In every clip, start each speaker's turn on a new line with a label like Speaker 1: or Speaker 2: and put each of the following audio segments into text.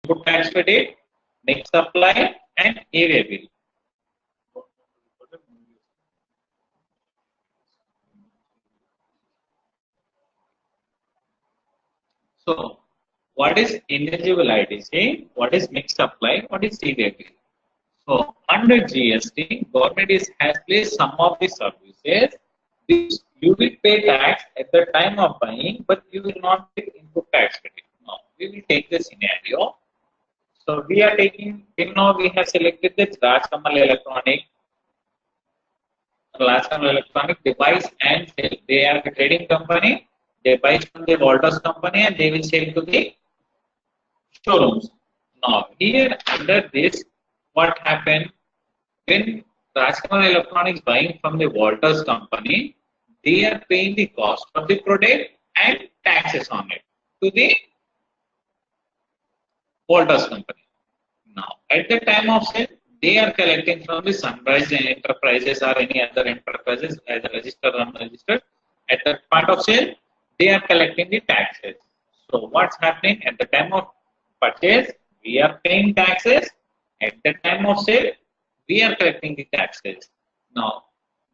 Speaker 1: input tax credit, mixed supply, and eway bill. So, what is ineligible ITC? What is mixed supply? What is eway bill? So, under GST, government has placed some of the services which you will pay tax at the time of buying, but you will not get input tax credit. Now, we will take the scenario. So, we are taking, till now we have selected the Rajkamal Electronic device and sale. They are the trading company. They buy from the Voltas company and they will sell to the showrooms. Now, here under this, what happened when Rajkamal Electronics buying from the Voltas company, they are paying the cost of the product and taxes on it to the Voltas company. Now, at the time of sale, they are collecting from the Sunrise Enterprises or any other enterprises as registered or unregistered. At the point of sale, they are collecting the taxes. So, what's happening at the time of purchase? We are paying taxes. At the time of sale, we are collecting the taxes. Now,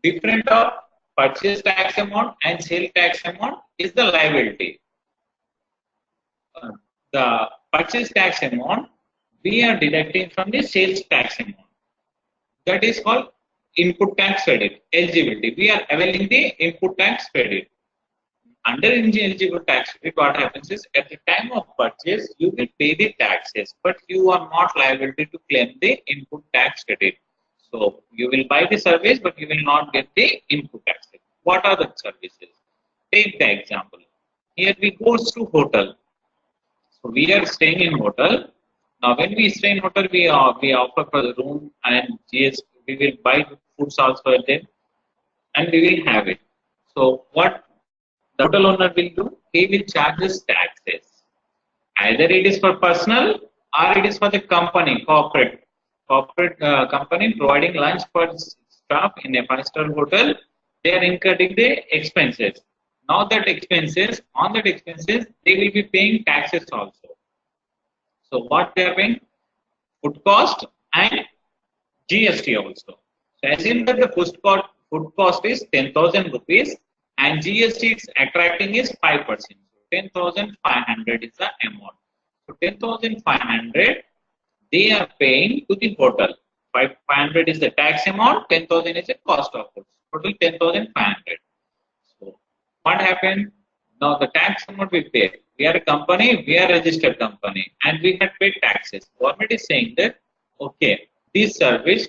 Speaker 1: different of purchase tax amount and sale tax amount is the liability. The purchase tax amount we are deducting from the sales tax amount. That is called input tax credit eligibility. We are availing the input tax credit. Under ineligible tax credit, what happens is at the time of purchase, you will pay the taxes, but you are not liable to claim the input tax credit. So you will buy the service, but you will not get the input tax credit. What are the services? Take the example. Here we go to hotel. So we are staying in hotel. Now, when we stay in hotel, we offer for the room and GST. We will buy foods also there, and we will have it. So, what the hotel owner will do? He will charge us taxes. Either it is for personal or it is for the company, corporate company providing lunch for staff in a 5-star hotel. They are incurring the expenses. Now on that expenses, they will be paying taxes also. So what they are paying? Food cost and GST also. So assume that the food cost is 10,000 rupees and GST is attracting is 5%. So 10,500 is the amount. So 10,500 they are paying to the hotel. 500 is the tax amount, 10,000 is the cost of food. Total 10,500. So what happened? Now the tax amount we pay. We are a company, we are a registered company, and we have paid taxes. Government is saying that, okay, this service,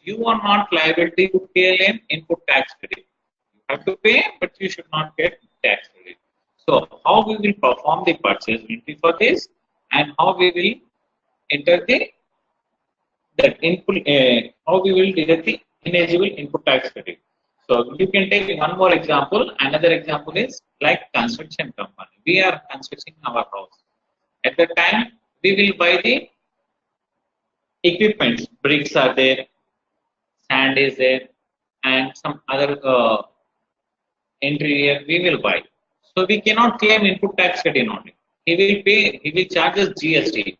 Speaker 1: you are not liable to claim input tax credit. You have to pay, but you should not get tax credit. So how we will perform the purchase entry for this, and how we will enter the input, how we will deduct the ineligible input tax credit. So you can take one more example. Another example is like construction company. We are constructing our house. At the time, we will buy the equipment. Bricks are there, sand is there, and some other interior we will buy. So we cannot claim input tax credit on it. He will charge us GST.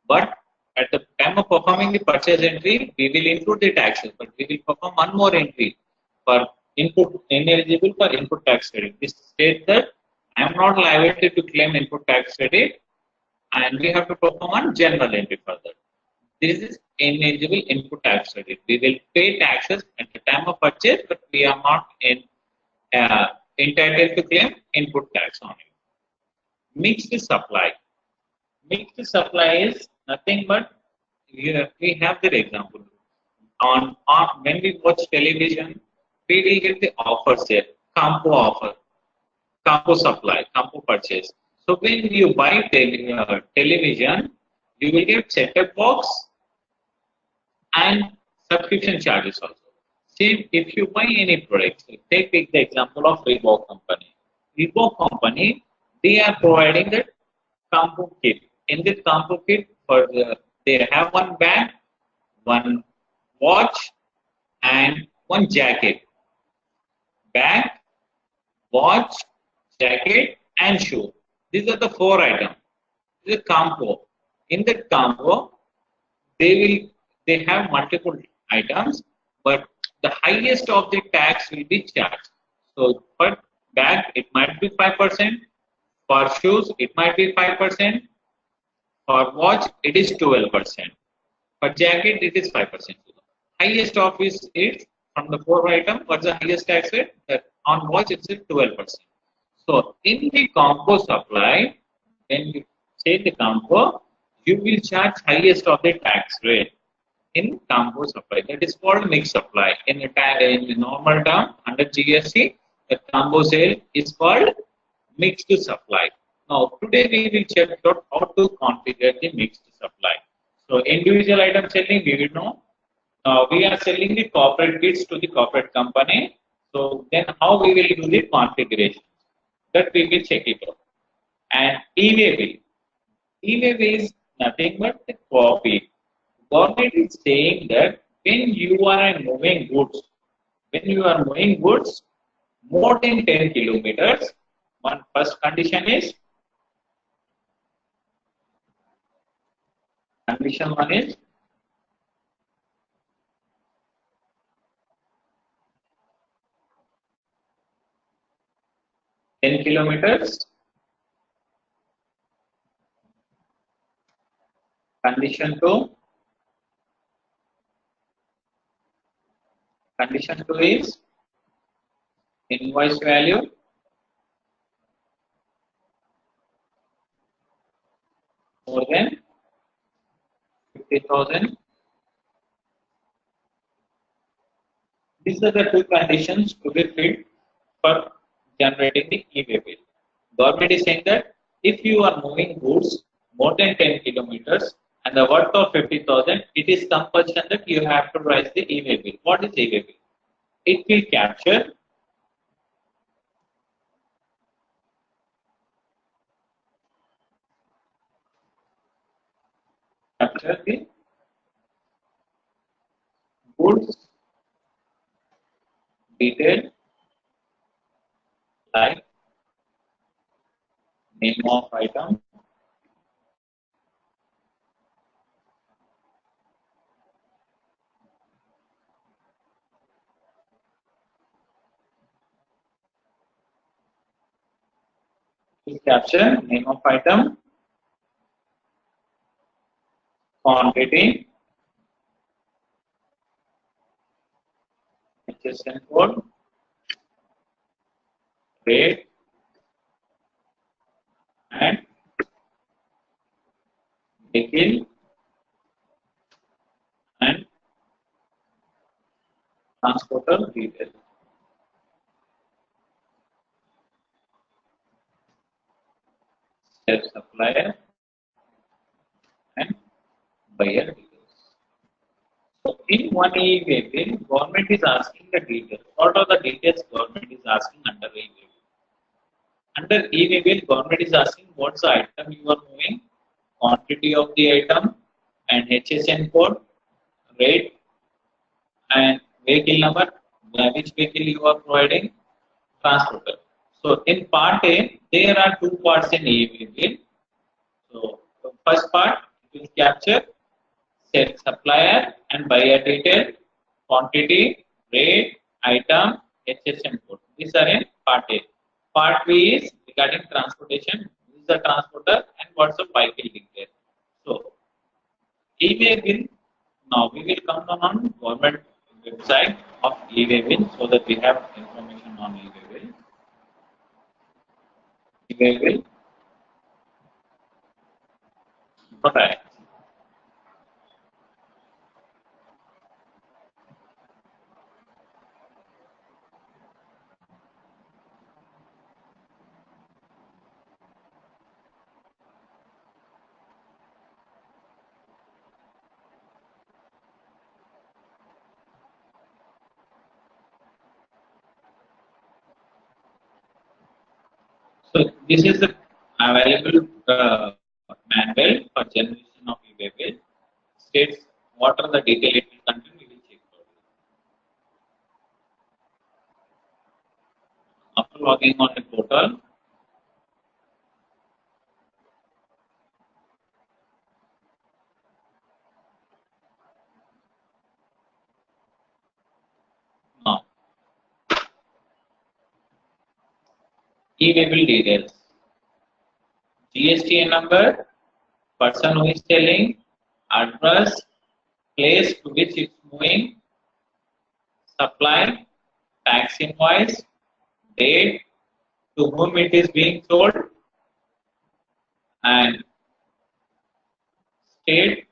Speaker 1: But at the time of performing the purchase entry, we will include the taxes, but we will perform one more entry for input ineligible for input tax credit. This states that I am not liable to claim input tax credit, and we have to perform one general entry for that. This is ineligible input tax credit. We will pay taxes at the time of purchase, but we are not entitled to claim input tax on it. Mixed supply. Mixed supply is nothing but we have the example on when we watch television, we will get the offers there, combo offer, combo supply, combo purchase. So when you buy television, you will get set-top box and subscription charges also. Same if you buy any product. Take the example of Reebok company. Reebok company, they are providing the combo kit. In this combo kit, they have one bag, one watch, and one jacket. Bag, watch, jacket, and shoe. These are the 4 items. This is a combo. In that combo, they have multiple items, but the highest of the tax will be charged. So for bag it might be 5%, for shoes it might be 5%, for watch it is 12%, for jacket it is 5%. Highest of is from the four item. What's the highest tax rate? That on watch it's 12%. So in the combo supply, when you say the combo, you will charge highest of the tax rate in combo supply. That is called mixed supply. In the normal term under GST, the combo sale is called mixed supply. Now today we will check out how to configure the mixed supply. So individual item selling we will know. We are selling the corporate goods to the corporate company. So then how we will do the configuration? That we will check it out. And e-way bill. E-way bill is nothing but the copy. Government is saying that when you are moving goods more than 10 kilometers, one first condition is condition one is ten kilometers. Condition two is invoice value more than 50,000. These are the two conditions to be filled for generating the e-way bill. Government is saying that if you are moving goods more than 10 kilometers and the worth of 50,000, it is compulsion that you have to raise the e-way bill. What is e-way bill? It will capture the goods detail like name of item, will capture name of item, quantity, HSN code, rate, and vehicle and transporter detail. Step supplier and buyer details. So in one e-way bill, government is asking the details. What are the details government is asking under e-way bill? Under e-way bill, government is asking what's the item you are moving, quantity of the item, and HSN code, rate, and vehicle number, which vehicle you are providing, transporter. So in part A, there are two parts in e-way bill. So the first part will capture set supplier and buyer detail, quantity, rate, item, HSN code. These are in part A. Part B is regarding transportation. This is the transporter and what's the vehicle detail. So e-way bill. Now we will come on government website of e-way bill so that we have information on e-way bill. E-way bill. Alright. So this is the available manual for generation of e-way bill. States what are the detail it will contain. We will check out. After logging on the portal, E-way bill details. GST number, person who is selling, address, place to which it's moving, supply, tax invoice, date, to whom it is being sold, and state,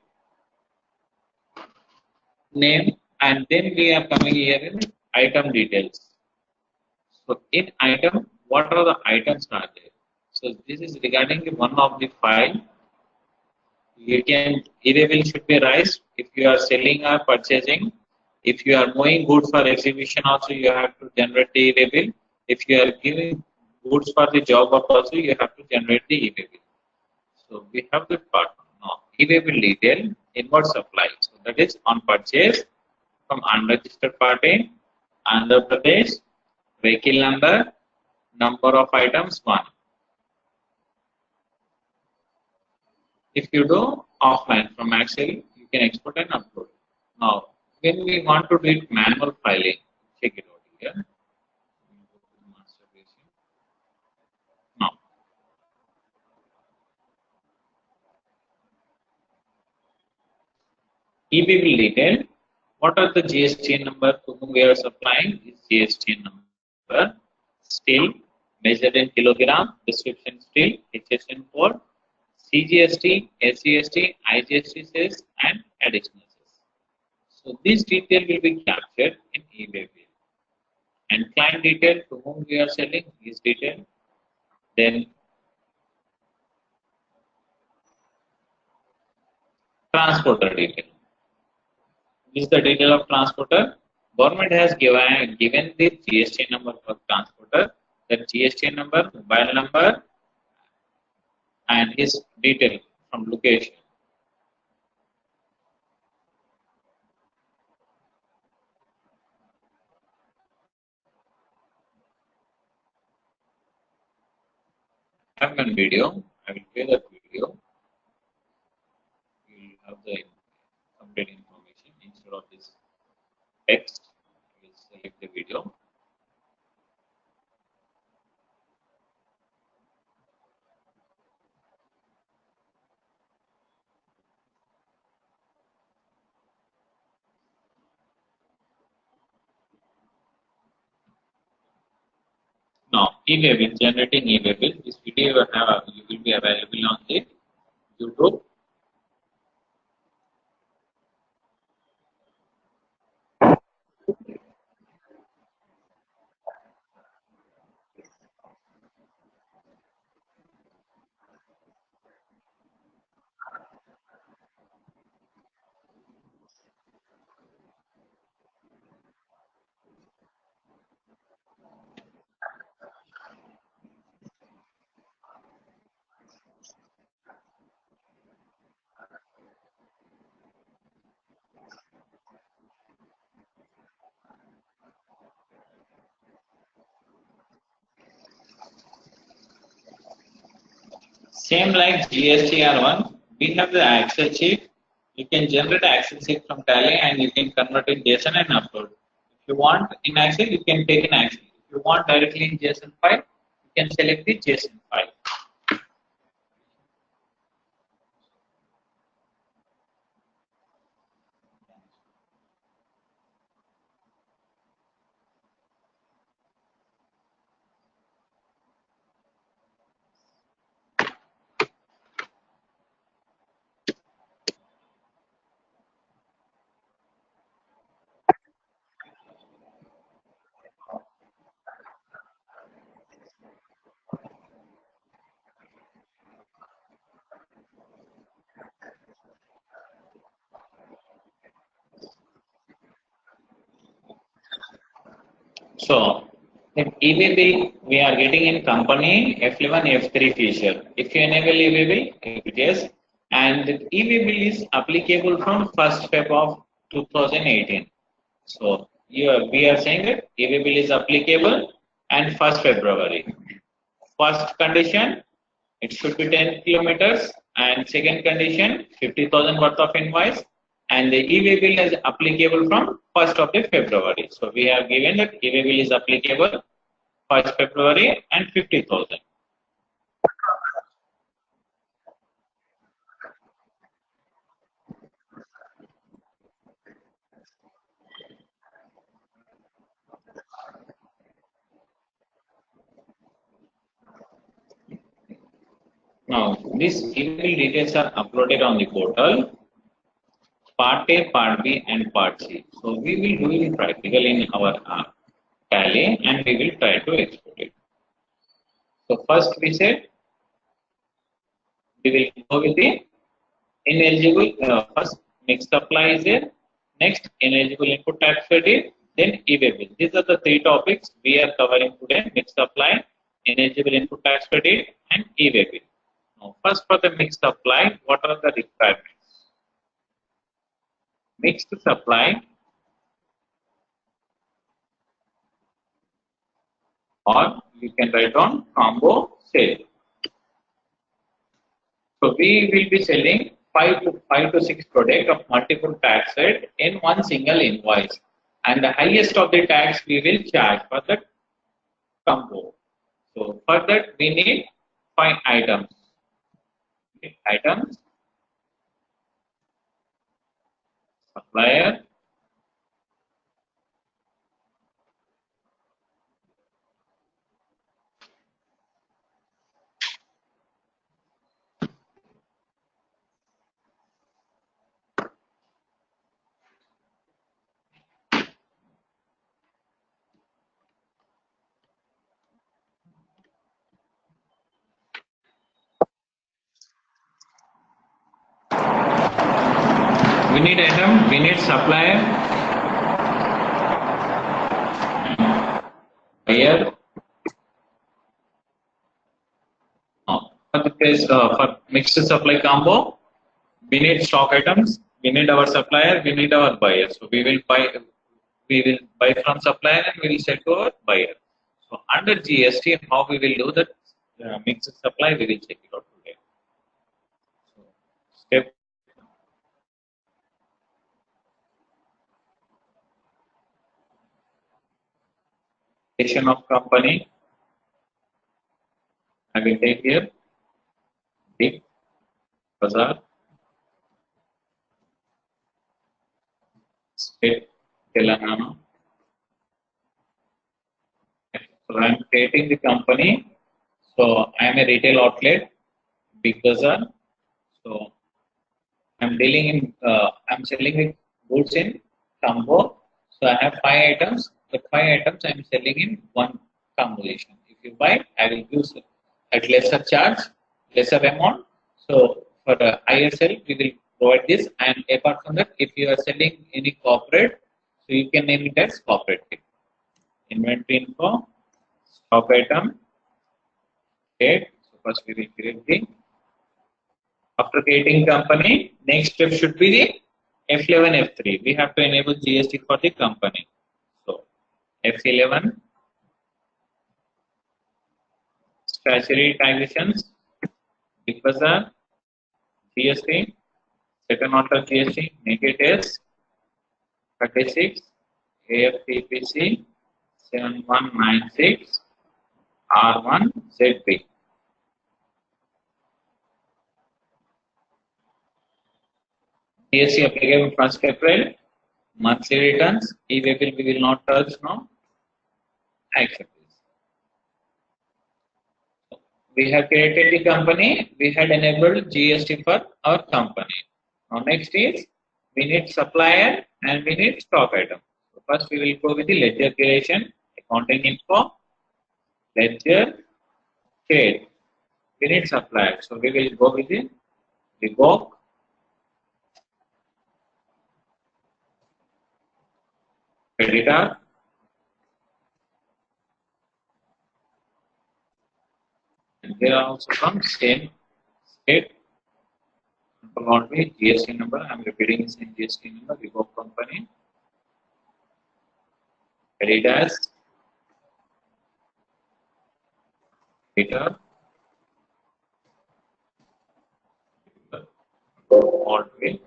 Speaker 1: name, and then we are coming here in item details. So in item, what are the items are there? So this is regarding one of the file. You can e-way bill should be raised if you are selling or purchasing. If you are moving goods for exhibition, also you have to generate the e-way bill. If you are giving goods for the job work, also you have to generate the e-way bill. So we have this part. Now e-way bill detail, inward supply. So that is on purchase from unregistered party, Andhra Pradesh, vehicle number, number of items 1. If you do offline from Excel, you can export and upload. Now, when we want to do it manual filing, check it out here. Now, e-way bill detail. What are the GST number to whom we are supplying? Is GST number, steel, measured in kilogram, description steel, HSN code, CGST, SGST, IGST cess, and additional cess. So this detail will be captured in e-way bill. And client detail to whom we are selling is detail. Then transporter detail. This is the detail of transporter. Government has given the GST number for transporter, the GST number, mobile number, and his detail from location. I have one video. I will play that video. You will have the complete information instead of this text. I will select the video. Now, e-way bill, generating e-way bill. This video you will be available on the YouTube. Same like GST-R1, we have the Excel sheet. You can generate Excel sheet from Tally and you can convert in JSON and upload. If you want in Excel, you can take in Excel. If you want directly in JSON file, you can select the JSON file. So, in e-way bill, we are getting in company F11, F3 feature. If you enable e-way bill, it is. And the e-way bill is applicable from 1st Feb of 2018. So, we are saying that e-way bill is applicable and 1st February. First condition, it should be 10 kilometers. And second condition, 50,000 worth of invoice. And the e-way bill is applicable from 1st of the February. So we have given that e-way bill is applicable 1st February and 50,000. Now, these email details are uploaded on the portal, Part A, Part B, and Part C. So, we will do it practical in our Tally and we will try to export it. So, first we said we will go with the ineligible, first mixed supply is there, next ineligible input tax credit, then eway bill. These are the three topics we are covering today: mixed supply, ineligible input tax credit, and eway bill. Now, first for the mixed supply, what are the requirements? Mixed supply or you can write on combo sale. So we will be selling 5 to 6 products of multiple tax rate in one single invoice, and the highest of the tax we will charge for the combo. So for that we need 5 items. Items, supplier, we need item, we need supplier, buyer. For the case for mixed supply combo, we need stock items, we need our supplier, we need our buyer. So we will buy from supplier and we will sell to our buyer. So under GST, how we will do that mixed supply, we will check it out today. So step of company, I will take here big bazaar, state Telangana. So I am creating the company. So I am a retail outlet, big bazaar. So I'm dealing in, I'm selling the goods in combo. So I have 5 items. The 5 items I'm selling in one combination. If you buy, I will use at lesser charge, lesser amount. So for the higher sale, we will provide this. And apart from that, if you are selling any corporate, so you can name it as corporate. Inventory info, stock item, date. So first we will create the. After creating company, next step should be the F11, F3. We have to enable GST for the company. So F11, statutory taxations, Big Bazaar, GST, second order GST, make it as 36, AFTPC 7196, R1, ZB. GST applicable 1st April, monthly returns, e-way bill we will not touch now. Accept this. We have created the company, we had enabled GST for our company. Now next is, we need supplier and we need stock item. So first we will go with the ledger creation, accounting info, ledger, trade. We need supplier. So we will go with the revoke, creditor, and here also from same state. Not be GST number. I am repeating the same GST number. Revoke company. Creditors. Data. All way.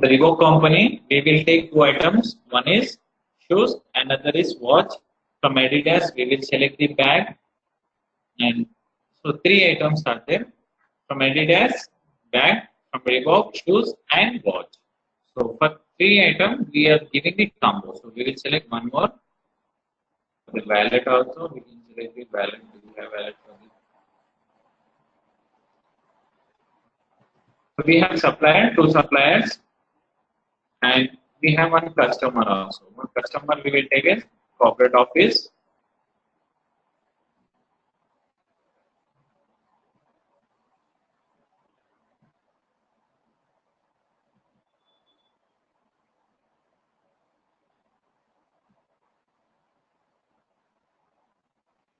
Speaker 1: The Reebok company, we will take two items. One is shoes, another is watch. From Adidas, we will select the bag, and so three items are there. From Adidas, bag. From Reebok, shoes and watch. So for three items, we are giving the combo. So we will select one more. The wallet also, we can select the wallet. Do we have wallet for this? So we have supplier, two suppliers, and we have one customer also. One customer we will take as corporate office.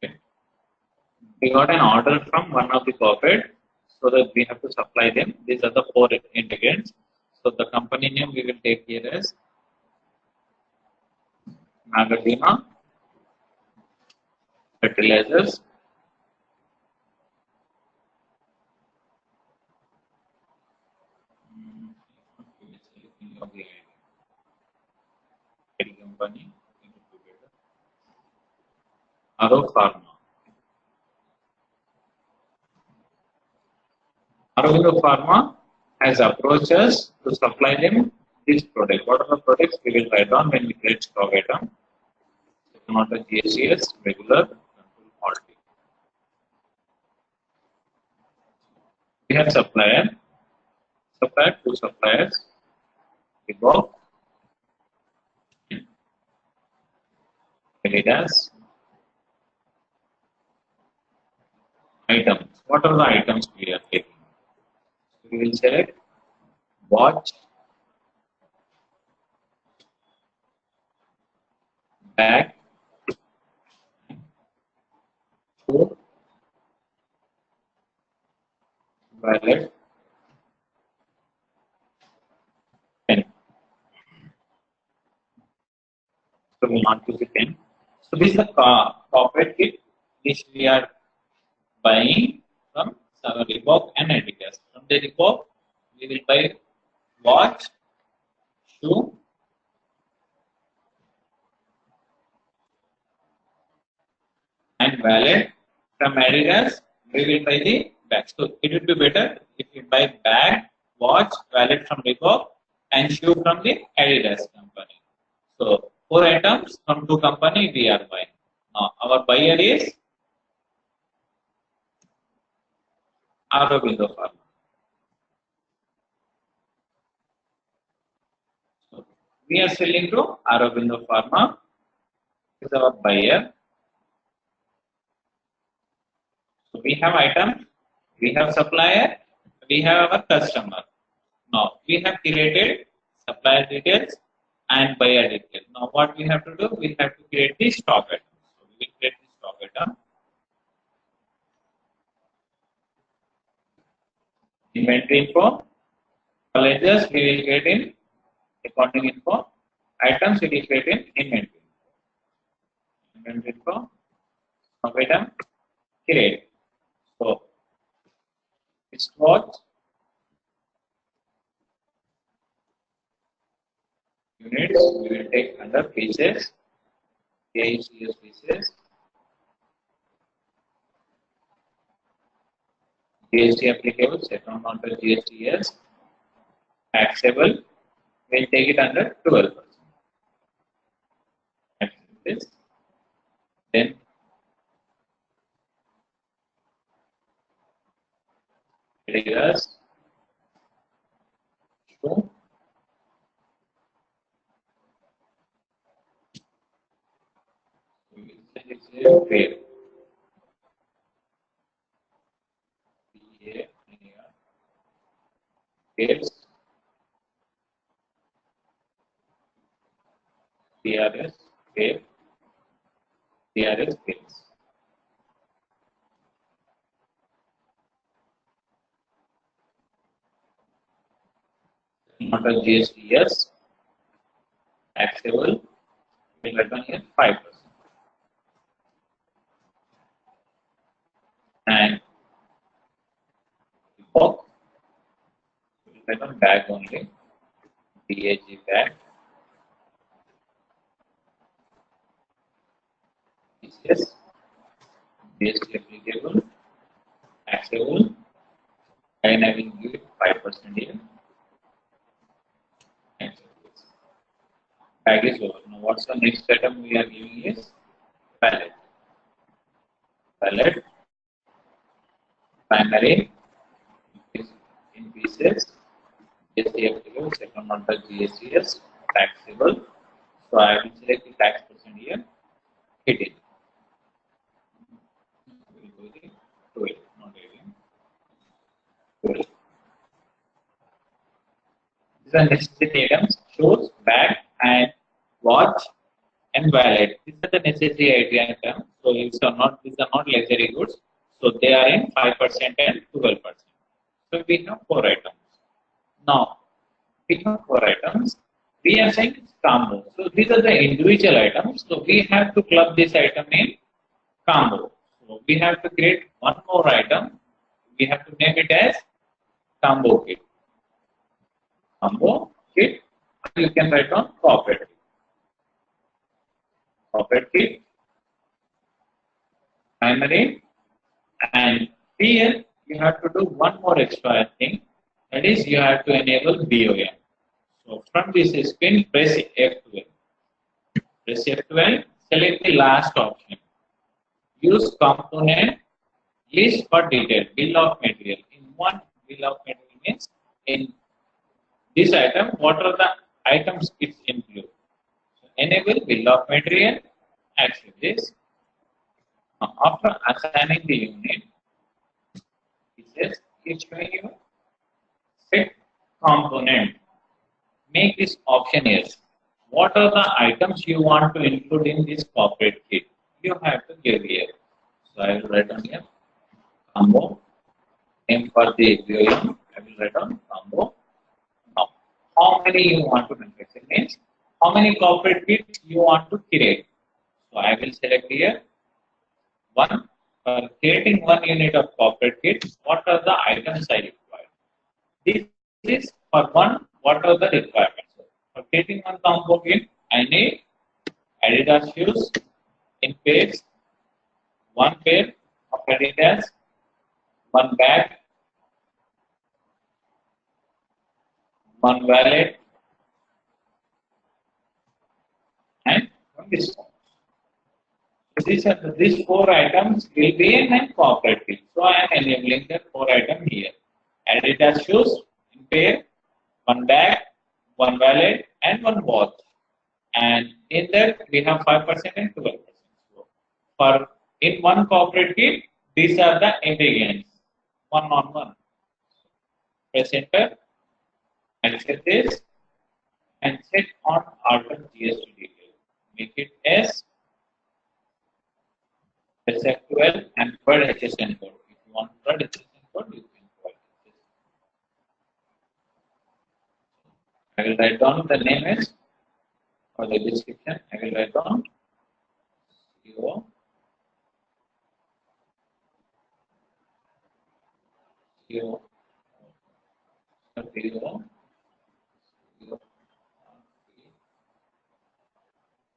Speaker 1: Okay. We got an order from one of the corporate, so that we have to supply them. These are the four ingredients. So the company name we will take here as Nagarjuna Fertilizers. Company Aro Pharma. Aurobindo Pharma has approached us to supply them this product. What are the products we will write down when we create stock item? Not a GSTs, regular, control, halting. We have supplier, two suppliers, Reebok, Adidas. Items. What are the items we are taking? We will select watch, bag, shoe, wallet, pen. So we will not use the pen. So this is the corporate kit which we are buying from Reebok and Adidas. From the Reebok, we will buy watch, shoe, and wallet. From Adidas, we will buy the bag. So it would be better if you buy bag, watch, wallet from Reebok, and shoe from the Adidas company. So four items from two company we are buying. Now our buyer is Aurobindo Pharma. So we are selling to Aurobindo Pharma. Is our buyer. So we have item, we have supplier, we have our customer. Now we have created supplier details and buyer details. Now what we have to do, we have to create the stock item. So we will create the stock item. Inventory info, colleges we will get in accounting info, items we will get in inventory. Inventory info, stock item, create. So it's what units we will take under pieces, APSSDC pieces, GST applicable, second under GSTs, taxable, we'll take it under 12%. This. Then triggers to fair. Pairs, PRS, pair, PRS, pairs. Not a GSTs, taxable, we'll return here 5%. And box, we'll return bag only. DAG back. Yes. GST applicable. Taxable. And I will give 5% here. Tag is over. Now, what's the next item we are giving is pallet. Pallet, primary, in pieces, GST applicable, second order GSTs, taxable. So I will select the tax percent here, hit it. We will go to 12, not 18. 12. These are necessary items, shoes, bag, and watch and wallet. These are the necessary items. So these are not luxury goods. So they are in 5% and 12%. So we have 4 items. Now we have 4 items. We are saying it's combo. So these are the individual items. So we have to club this item in combo. So we have to create one more item. We have to name it as combo kit. Combo kit. You can write on corporate kit. Corporate kit. Primary. And here you have to do one more extra thing. That is, you have to enable BOM. So from this screen, press F12. Press F12, select the last option. Use component list for detail, bill of material. In one bill of material means in this item, what are the items it includes? So enable bill of material, accept this. Now, after assigning the unit, it says it's showing you set component. Make this option yes. What are the items you want to include in this corporate kit? You have to give here. So I will write on here combo. Name for the BOM, I will write on combo. Now, how many you want to manufacture means how many corporate kits you want to create. So I will select here one. For creating one unit of corporate kit, what are the items I require? This is for one, what are the requirements? For creating one combo kit, I need Adidas shoes in pairs, one pair of Adidas, one bag, one wallet, and one discount. So these 4 items will be in my corporate kit. So I am enabling the 4 items here. Adidas shoes in pair, one bag, one wallet, and one watch. And in that we have 5% and 12%. So for in one corporate kit, these are the ingredients. One on one. Press enter, accept this, and set on alter GST detail. Make it S, press F12, and provide HSN code. If you want to provide HSN code, you can provide this. I will write down the name is for the description. I will write down CO, CO, CO,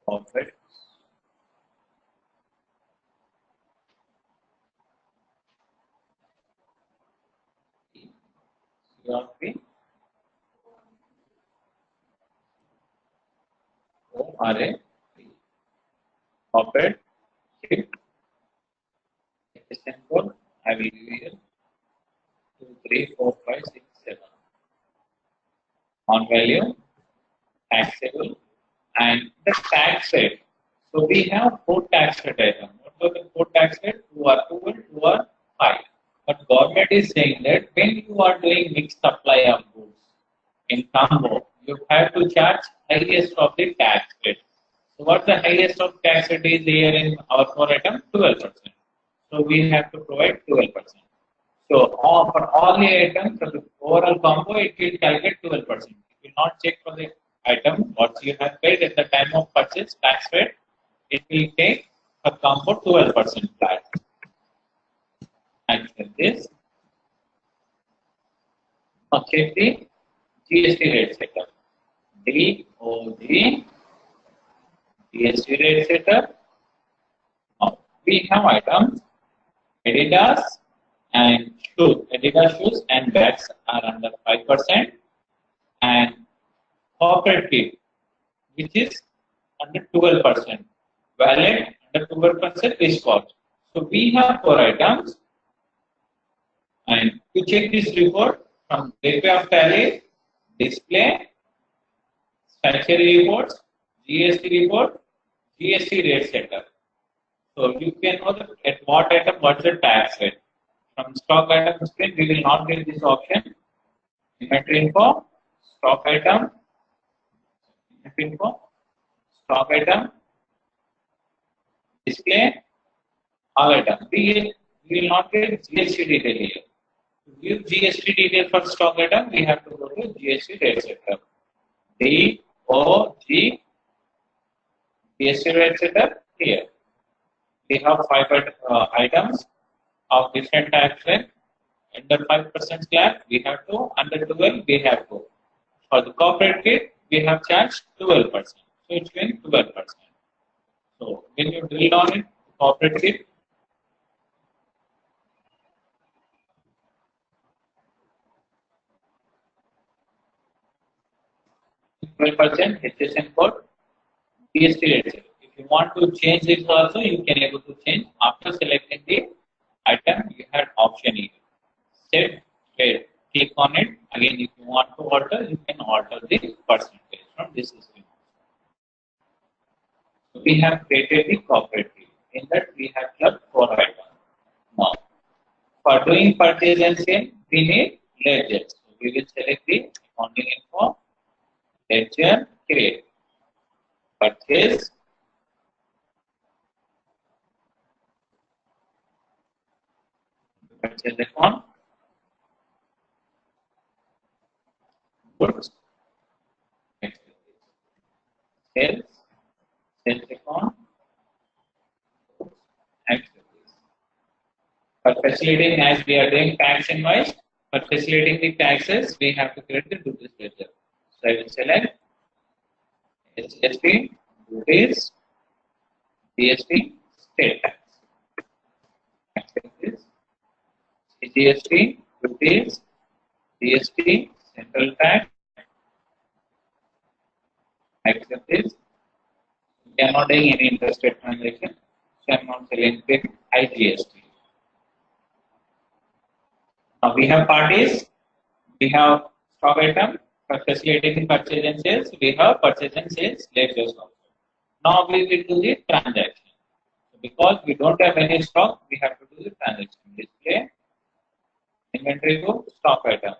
Speaker 1: corporate. CRP, ORA, corporate, kit, HSN code. I will give here 2, 3, 4, 5, 6, 7. On value, taxable, and the tax rate. So we have 4 tax rate items. What are the 4 tax rate? 2 are 2 and 2 are 5. But government is saying that when you are doing mixed supply of goods in combo, you have to charge highest of the tax rate. So what the highest of tax rate is here in our 4 item? 12%. So we have to provide 12%. So for all the items for the overall combo, it will calculate 12%. It will not check for the item what you have paid at the time of purchase tax rate. It will take a combo 12% flat. Accept this. Now check the GST rate setup. DOG GST rate setup. Now we have items Adidas and shoes. Adidas shoes and bags are under 5%, and corporate kit, which is under 12%. Wallet under 12% is cost. So we have 4 items, and to check this report from gateway of tally, display, statutory reports, GST report, GST rate setup. So you can know that at what item what's the tax rate. From stock item screen, we will not get this option. Inventory info, stock item, inventory info, stock item, display, all items. We will not get GST detail here. To give GST detail for stock item, we have to go to GST rate setup. DOG GST rate setup here. We have 5 items of different tax rate. Under 5% slab, we have to. Under 12, we have to. For the corporate kit, we have charged 12%. So it's been 12%. So when you drill down it, corporate kit, %, HSN code, GST rate. If you want to change this also, you can able to change after selecting the item. You have option here. Set rate. Click on it. Again, if you want to alter, you can alter the percentage from this system. So we have created the corporate kit. In that we have clubbed 4 items. Now, for doing purchase and sale, we need ledger. So we will select the accounting info, ledger, create, purchase, purchase account, goods, sales, sales account, activities. For facilitating, as we are doing tax invoice, for facilitating the taxes, we have to create the duties ledger. So I will select GST, duties, GST, state tax, activities, GST, duties, GST, central tax, activities. We are not doing any interstate transaction, so I am not selecting IGST. Now we have parties, we have stock item. For facilitating purchase and sales, we have purchase and sales ledgers also. Now we will do the transaction. So because we don't have any stock, we have to do the transaction. Display, inventory book, stock item.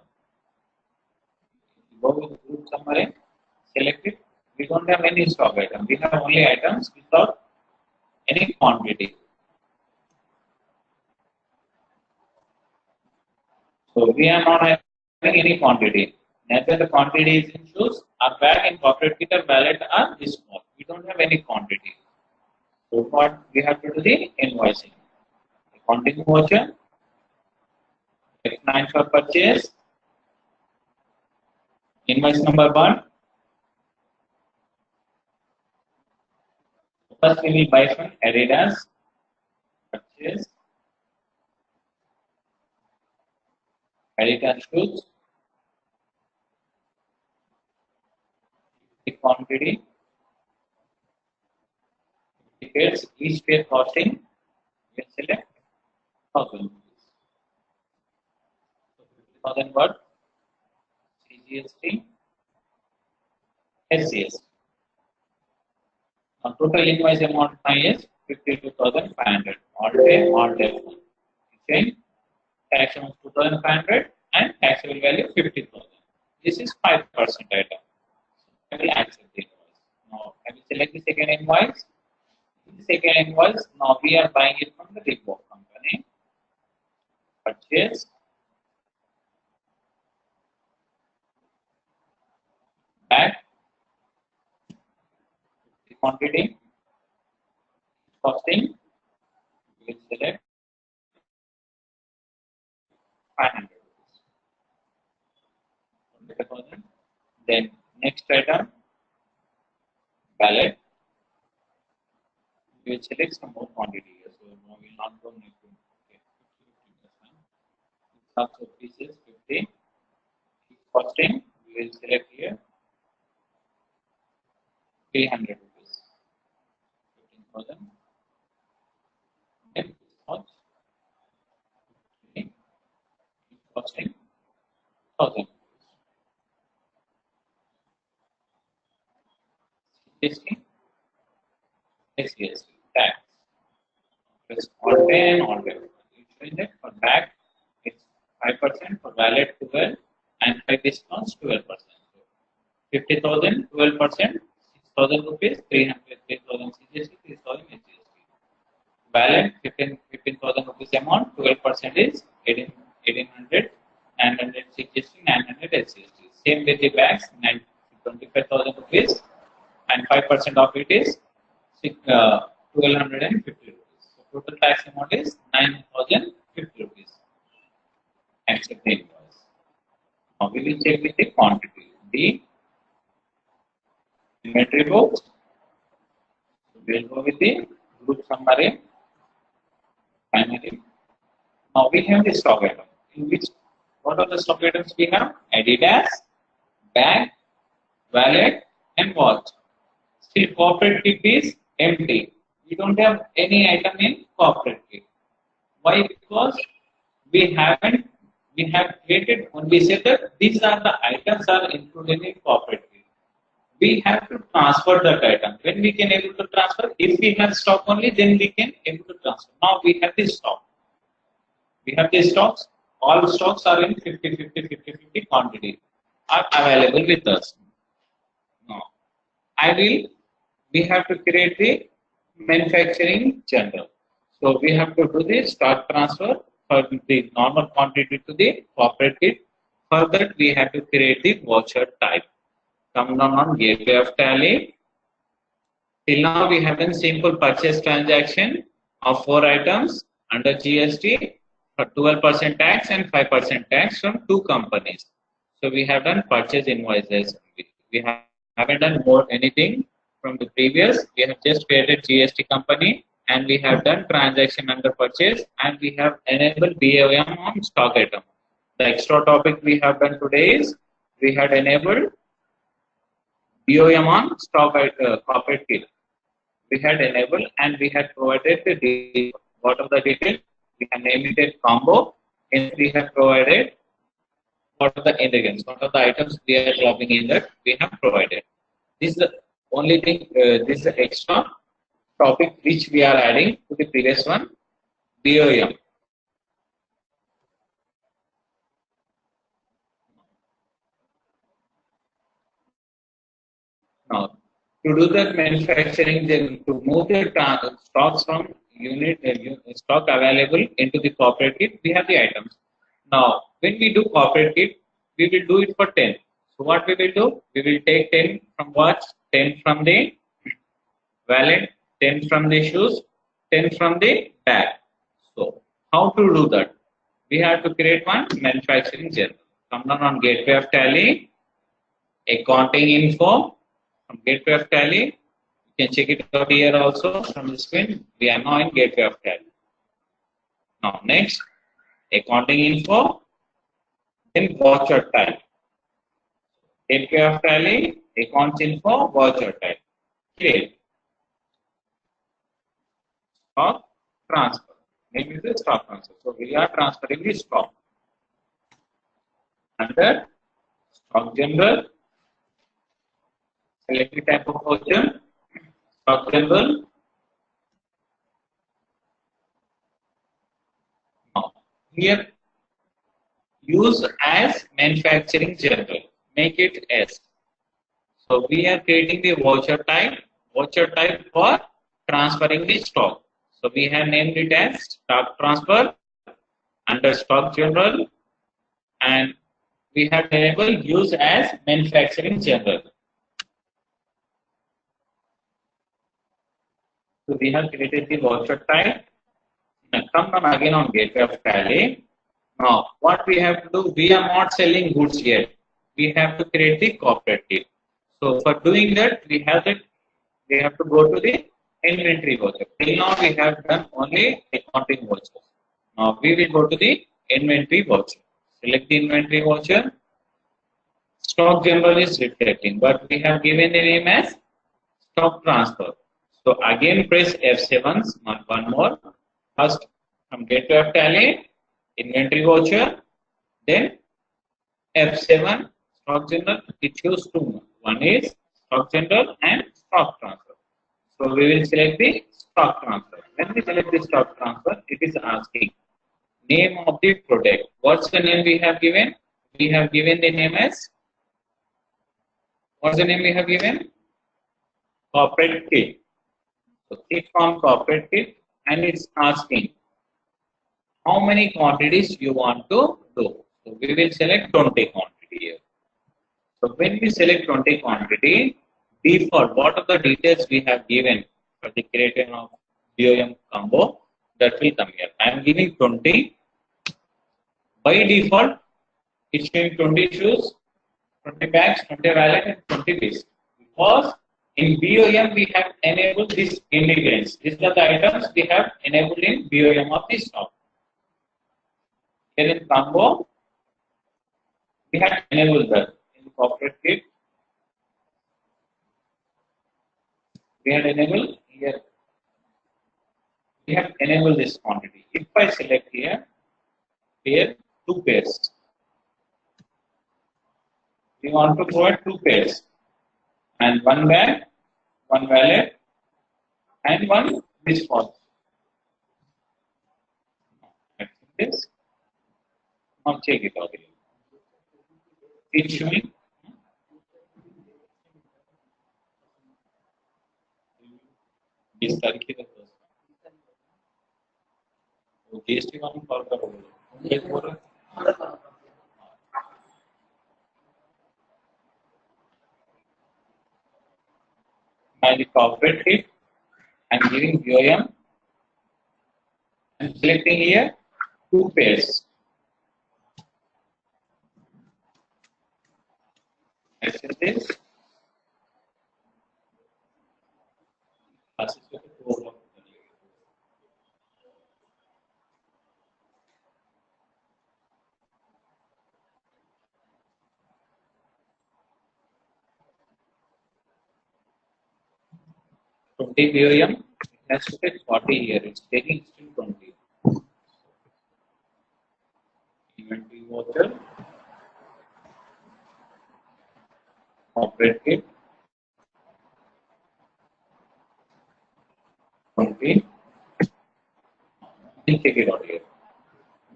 Speaker 1: Go with group summary, select it. We don't have any stock item. We have only items without any quantity. So we are not having any quantity. Neither the quantity is in shoes, our bag and corporate kit or wallet are this small. We don't have any quantity. So what we have to do the invoicing. Accounting voucher, F9 for purchase, invoice number 1. First we will buy from Adidas, purchase, Adidas shoes, the quantity, tickets, each pair costing, we select 1000 rupees. So 50,000 what? CGST, SCS. Now total invoice amount is 52,500. All day. Okay. Tax amount 2,500 and taxable value 50,000. This is 5% item. I will accept the invoice. Now I will select the second invoice. The second invoice, now we are buying it from the Reebok company. Purchase, bag, the quantity, costing, we will select 500 rupees. Then next item, Valid. We will select some more quantity here. So now we will not go need to okay, 50, 50%. Stocks of pieces 50. Costing we will select here 300 rupees. 15,000. Then cost costing 1,000. GST, GST tax. Press all pay and all pay. Showing that for back it's 5%, for valid 12, and 5 discounts 12%. 50,000, 12%, 6,000 rupees, 300, 3,000 CGST, 3,000 HGST. Valid 15,000 rupees amount, 12% is 1,800, 900 CGST, 900 HGST. Same with the bags, 25,000 rupees, and 5% of it is 1,250 rupees. So total tax amount is 9,050 rupees. Accept the invoice. Now we will check with the quantity. The inventory books. We will go with the group summary. Finally, now we have the stock item. In which what are the stock items we have? Adidas, bag, wallet, and watch. Still, corporate kit is empty. We don't have any item in corporate kit. Why? Because we have created when we said that these are the items are included in corporate kit. We have to transfer that item. When we can able to transfer, if we have stock only, then we can able to transfer. Now we have this stock. We have these stocks. All stocks are in 50, 50, 50, 50 quantity are available with us. Now, we have to create the manufacturing journal. So we have to do the stock transfer for the normal quantity to the corporate kit. For that, we have to create the voucher type. Come down on gateway of tally. Till now, we have done simple purchase transaction of 4 items under GST for 12% tax and 5% tax from 2 companies. So we have done purchase invoices. We haven't done more anything from the previous. We have just created GST company and we have done transaction under purchase and we have enabled BOM on stock item. The extra topic we have done today is we had enabled BOM on stock corporate kit. We had enabled and we had provided the detail. What are the details? We have named it combo and we have provided what are the ingredients, what are the items we are dropping in that we have provided. This is the only thing, this is the extra topic which we are adding to the previous one, BOM. Now, to do that manufacturing, then to move the stocks from unit stock available into the corporate kit, we have the items. Now, when we do corporate kit, we will do it for 10. So what we will do? We will take 10 from watch, 10 from the wallet, 10 from the shoes, 10 from the bag. So how to do that? We have to create one manufacturing journal. Come down on gateway of tally, accounting info. From gateway of tally, you can check it out here also from the screen. We are now in gateway of tally. Now next, accounting info, then voucher type. Gateway of tally, accounts info, voucher type. Create. Stock transfer. Name is the stock transfer. So we are transferring the stock. Under stock general, select the type of voucher, stock general. Now, here, use as manufacturing journal. Make it S. So we are creating the voucher type for transferring the stock. So we have named it as stock transfer under stock general, and we have enabled use as manufacturing journal. So we have created the voucher type. Now come down again on gateway of tally. Now what we have to do, we are not selling goods yet. We have to create the corporate kit. So for doing that, we have the we have to go to the inventory voucher. Till now we have done only accounting voucher. Now we will go to the inventory voucher. Select the inventory voucher. Stock general is reflecting, but we have given the name as stock transfer. So again press F7, one more. First from get to F tally, inventory voucher, then F7, stock general. We choose two. One is stock general and stock transfer. So we will select the stock transfer. When we select the stock transfer, it is asking name of the product. What's the name we have given? We have given the name as, what's the name we have given? Corporate kit. So click on corporate kit and it's asking how many quantities you want to do. So we will select 20 quantity here. So when we select 20 quantity, default, what are the details we have given for the creation of BOM combo, that will come here. I am giving 20. By default, it's showing 20 shoes, 20 bags, 20 wallet, and 20 discs. Because in BOM we have enabled this ingredients. These are the items we have enabled in BOM of the stock. Here in combo, we have enabled that in the corporate kit. We have enabled here. We have enabled this quantity. If I select here, two pairs. We want to provide two pairs and one bag, one wallet, and one wristwatch. This. Now check it out here. It's showing this तारीख तक वो GST वाला call करोगे ये बोल by the corporate kit and giving BOM and selecting here two pairs. Access this. 20 BOM, it has to take 40 here. It's taking still 20. Inventory voucher, corporate kit, 20. We'll take it out here.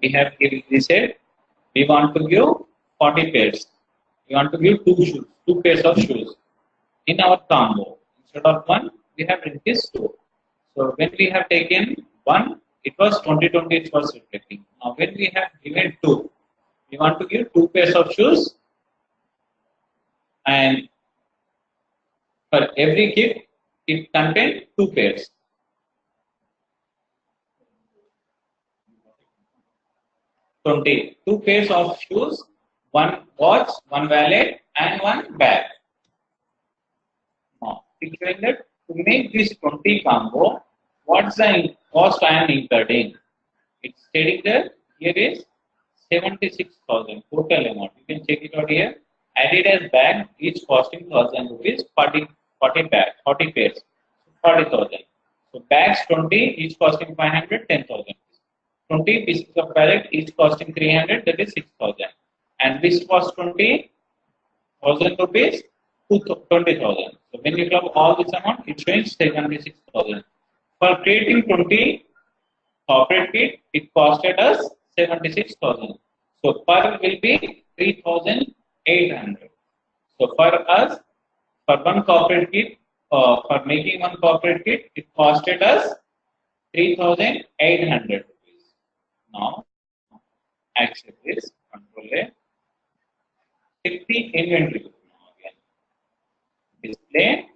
Speaker 1: We have given, we said we want to give 40 pairs. We want to give two pairs of shoes in our combo. Instead of one, we have reduced two. So when we have taken one, it was 20, it was reflecting. Now when we have given two, we want to give two pairs of shoes, and for every kit, it contains two pairs. Two pairs of shoes, one watch, one wallet, and one bag. Now, picturing that to make this 20 combo, what's the cost I am incurring? It's stating that here is 76,000 total amount. You can check it out here. Adidas bag, each costing 1,000 rupees, 40 bags, 40 pairs, 40,000. So bags 20, each costing 500, 10,000. 20 pieces of pallet, each costing 300, that is 6,000. And this cost 20,000 rupees, 20,000. So when you club all this amount, it showing 76,000. For creating 20 corporate kit, it costed us 76,000. So per will be 3,800. So for us, for one corporate kit, for making one corporate kit, it costed us 3,800 rupees. Now, accept this, control A, check the inventory book now again. Display,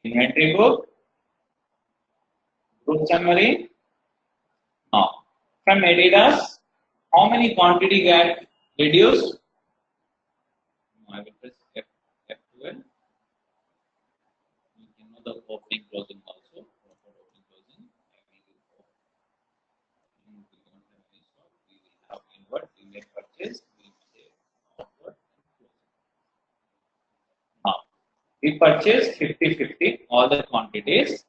Speaker 1: inventory book, group summary. Now, from Adidas, how many quantity got reduced? I will press F12. the opening closing also. Opening closing. We will have inward. We may purchase. We say outward. Now we purchase 50-50 all the quantities.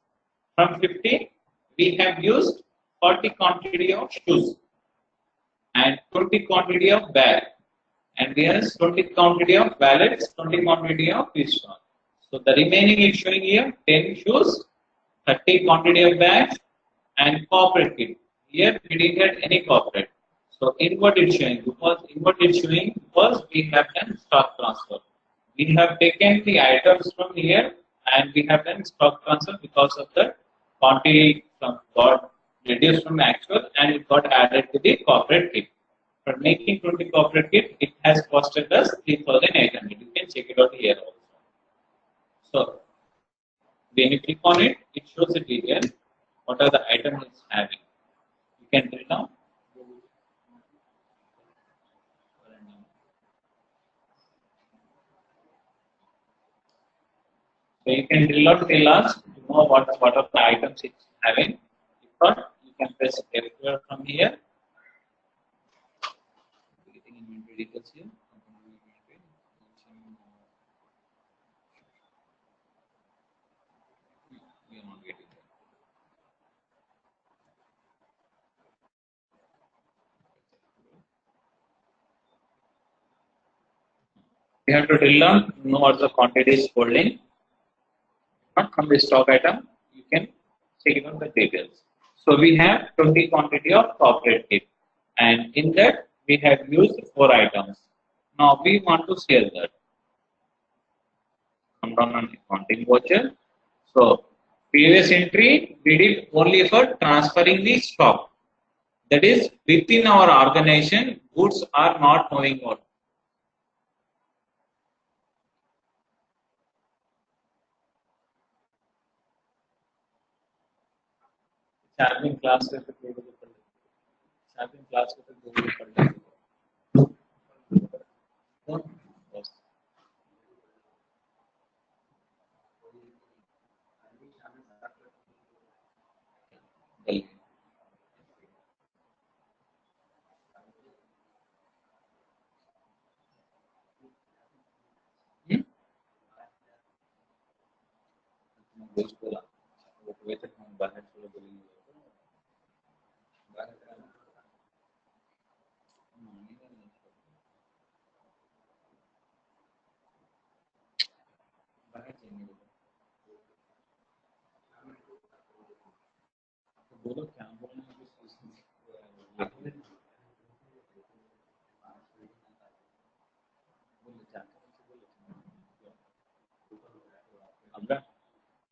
Speaker 1: From 50, we have used 40 quantity of shoes and 20 quantity of bag, and we have 20 quantity of wallets, 20 quantity of pistol. So the remaining is showing here 10 shoes, 30 quantity of bags, and corporate kit. Here we didn't get any corporate. So inward is showing because we have done stock transfer. We have taken the items from here and we have done stock transfer because of the quantity from got reduced from actual and it got added to the corporate kit. For making 20 corporate kit, it has costed us 3,800. You can check it out here also. So when you click on it, it shows the detail. What are the items it's having? You can drill down. So you can drill out till last to know what are the items it's having. If not, you can press F12 from here. Getting inventory details here. We are not getting that. We have to drill down to know what the quantity is holding. Not from the stock item, you can check it on the details. So we have 20 quantity of corporate kit, and in that we have used 4 items. Now we want to sell that. Come down on accounting voucher. So previous entry we did only for transferring the stock. That is within our organization, goods are not moving out. Having class with the having class with the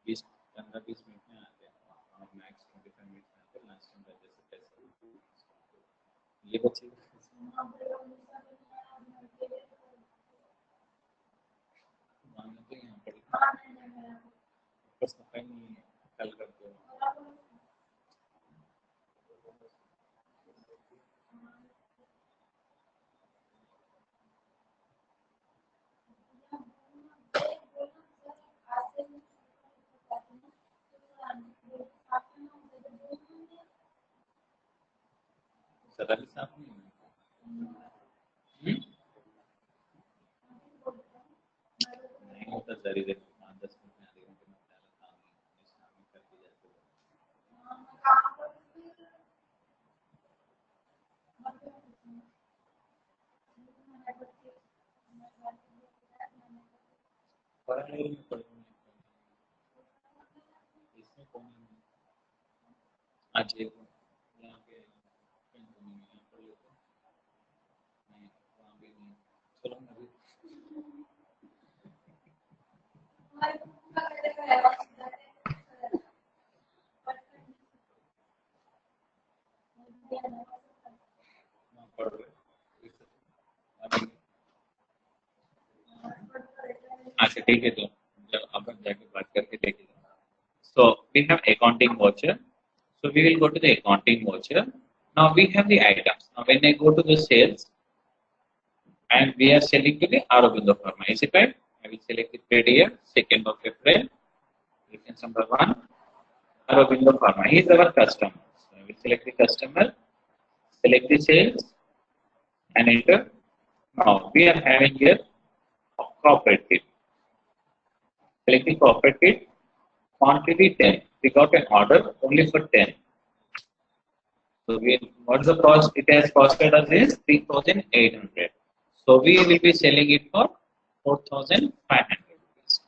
Speaker 1: बीस 15-20 minute में आते हैं और max 25 minute में आते हैं last time जैसे कैसे ये बच्चे मानते हैं यहाँ पर बस सफाई नहीं है कल करते हो ज़रा भी साफ नहीं है नहीं होता ज़री देर 5-10 मिनट में आधे घंटे में डाला काम में करके जाते हैं पढ़ाई में पढ़ने इसमें कौन आज एक यहाँ पे यहाँ पर लेते नहीं वहाँ भी नहीं चलो मैं भी पढ़ रहे अच्छा ठीक है तो जब अपन जाके बात करके देखेंगे so we have accounting voucher so we will go to the accounting voucher now we have the items now when I go to the sales and we are selling to the Aurobindo Pharma is it right I will select the trade year 2nd of April Reference number 1, Aurobindo Pharma. He is our customer. So we select the customer, select the sales, and enter. Now we are having here corporate kit. Select the corporate kit, quantity 10. We got an order only for 10. So what's the cost? It has costed us is 3,800. So we will be selling it for 4,500 rupees.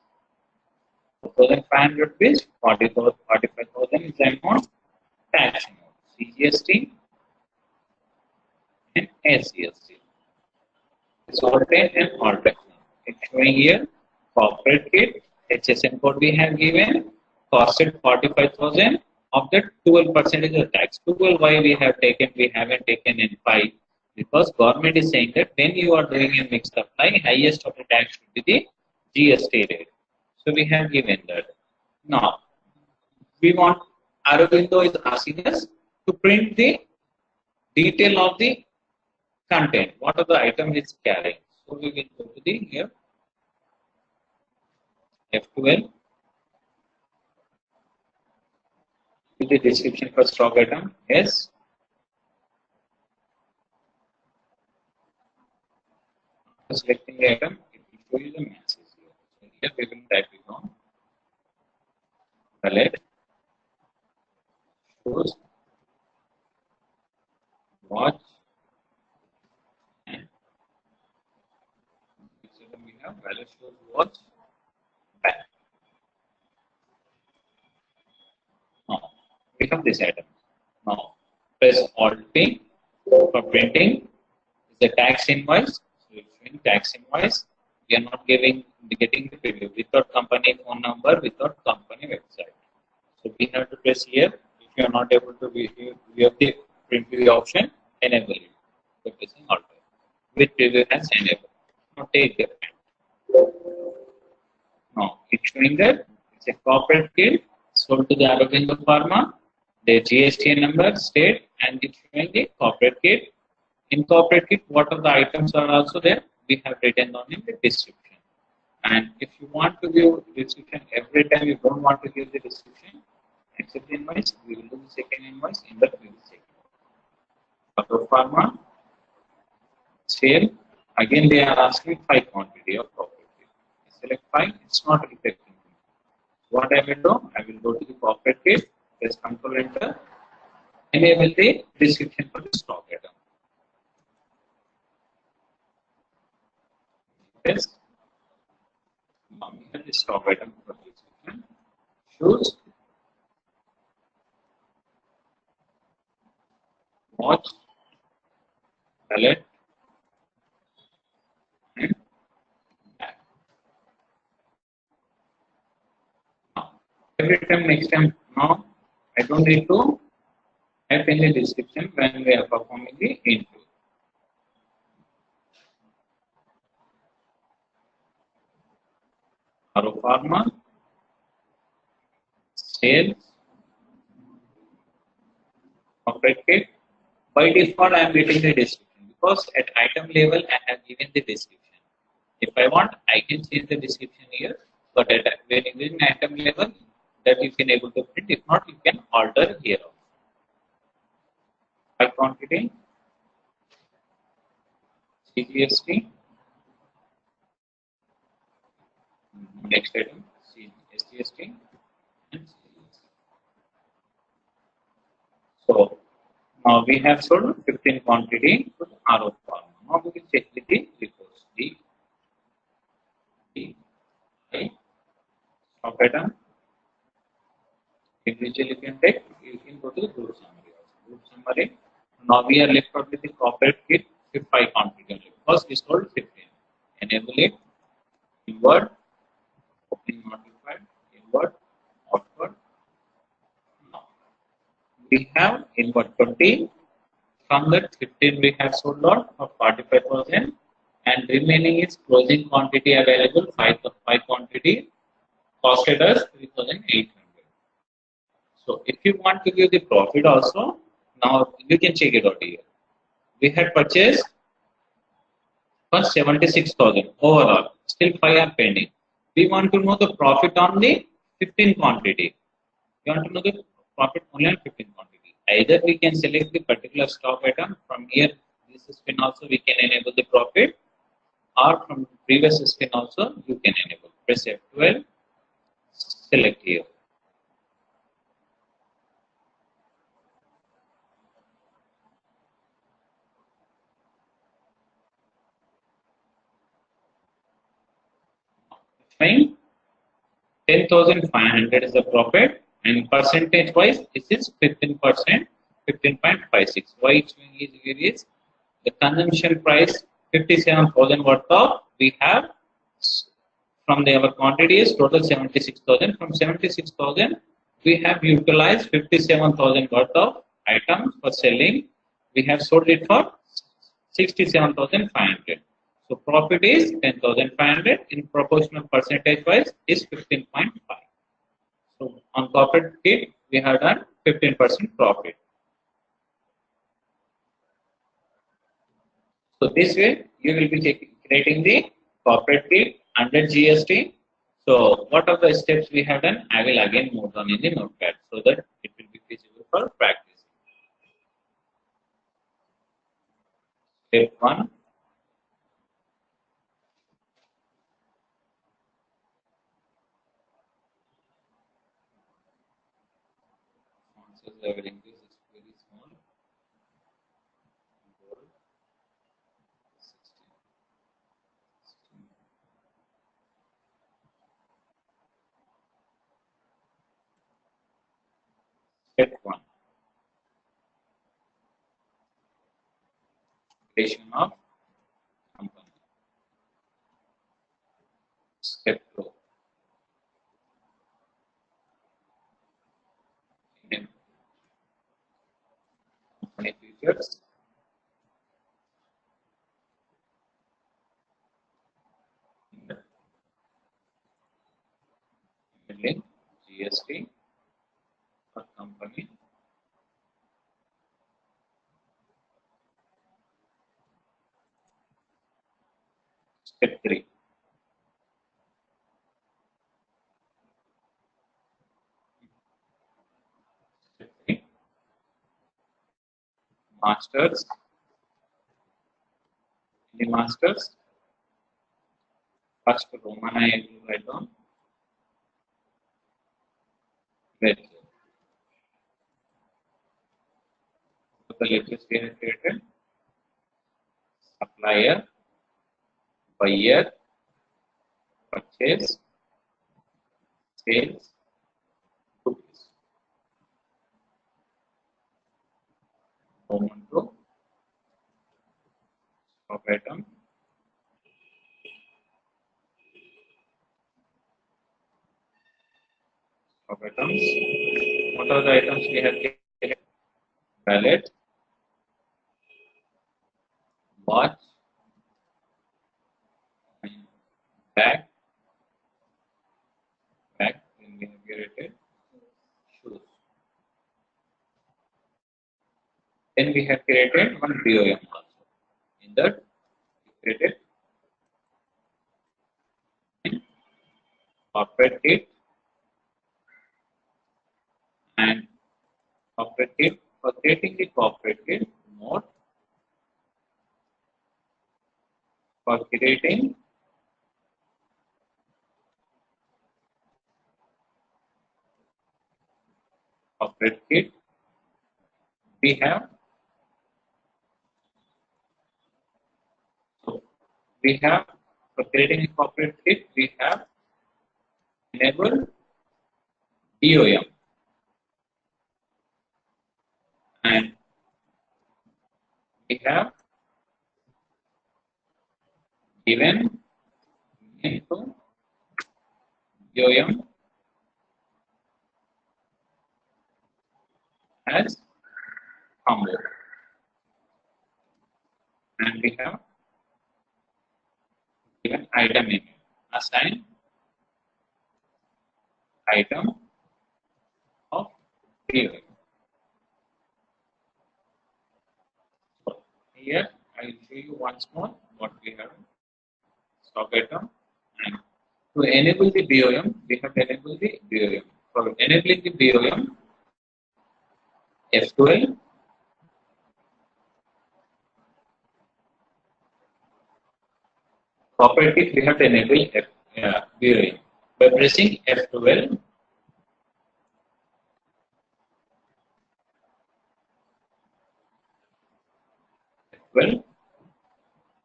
Speaker 1: 4,500 rupees, 45,000 is the amount, tax amount, GST and SGST. It's all paid and all tax. It's showing here corporate kit, HSN code we have given, costed 45,000. Of that 12% is the tax. 12 why we haven't taken in 5, because government is saying that when you are doing a mixed supply, highest of the tax should be the GST rate. So we have given that. Now we want Aurobindo is asking us to print the detail of the content. What are the item is carrying? So we will go to the here F12. With the description for stock item, yes. Selecting the item, it will show you the message here. So here we will type it on. Palette, shows, watch, and we have value shows, watch, back. Now we have this item. Now press Alt P for printing. The tax invoice. So it's showing tax invoice. We are not getting the preview without company phone number, without company website. So we have to press here. If you are not able to view the print preview option, enable it. So pressing Alt P. With preview has enabled. Now take the print. Now it's showing that it's a corporate kit sold to the Aurobindo Pharma. The GST number, state, and it's showing the corporate kit. In corporate kit, what are the items are also there? We have written down in the description. And if you want to view description every time you don't want to give the description, accept the invoice, we will do the second invoice in the previous second. Auto Pharma, sale, again they are asking 5 quantity of corporate kit. Select 5, it's not reflecting. What I will do, I will go to the corporate kit, press Control Enter, enable the description for the stock item. Yes. Now we have the stock item for description. Shoes, watch, palette, and bag. Now, every time, next time, now I don't need to type in the description when we are performing the input. Auto Pharma, sales, corporate kit. By default, I am getting the description because at item level I have given the description. If I want, I can change the description here. But at when it is in item level, that you can able to print. If not, you can alter here. By quantity, GST. Next item, SGST and CGST. So now we have sold 15 quantity to Aurobindo Pharma. Now we will check with the reports. D, I, stock item. Individually you can take, you can go to the group summary. Group summary. Now we are left out with the corporate kit 5 quantity because we sold 15. Enable it. Invert. Opening modified, invert, outward. Now we have invert 20. From that 15 we have sold out of 45,000 and remaining is closing quantity available 5 quantity costed us 3,800. So if you want to give the profit also, now you can check it out here. We had purchased for 76,000 overall. Still 5 are pending. We want to know the profit on the 15 quantity. You want to know the profit only on 15 quantity. Either we can select the particular stock item from here. This spin also we can enable the profit, or from previous spin also you can enable. Press F12. Select here. Fine. 10,500 is the profit, and percentage wise this is 15%, 15.56. Why it's showing is here is the consumption price 57,000 worth of we have from the our quantity is total 76,000. From 76,000 we have utilized 57,000 worth of items for selling. We have sold it for 67,500. So profit is 10,500 in proportional percentage wise is 15.5. So on corporate kit we have done 15% profit. So this way you will be creating the corporate kit under GST. So what are the steps we have done? I will again move on in the notepad so that it will be feasible for practice. Step 1. Everything is very small. Step 1. Creation of company. Step 2. Company features. Link GST for company. Step 3. Step 3. Masters. In the masters, first Roman I will write down. Ledger. So the ledgers we have created: supplier, buyer, purchase, sales, goods. Roman 2. Stock item. Stock items. What are the items we have created? Wallet, watch, bag, then we have created shoes. Then we have created one BOM also. In that, we created corporate kit and corporate kit. For creating the corporate kit, note for creating corporate kit, we have for creating a corporate kit, we have enabled DOM and we have given name to DOM as combo, and we have given item name, assign item of DOM. So here I will show you once more what we have: stock item and To enable the BOM, we have to enable the BOM. For enabling the BOM, F12, cooperative, we have to enable BOM. By pressing F12,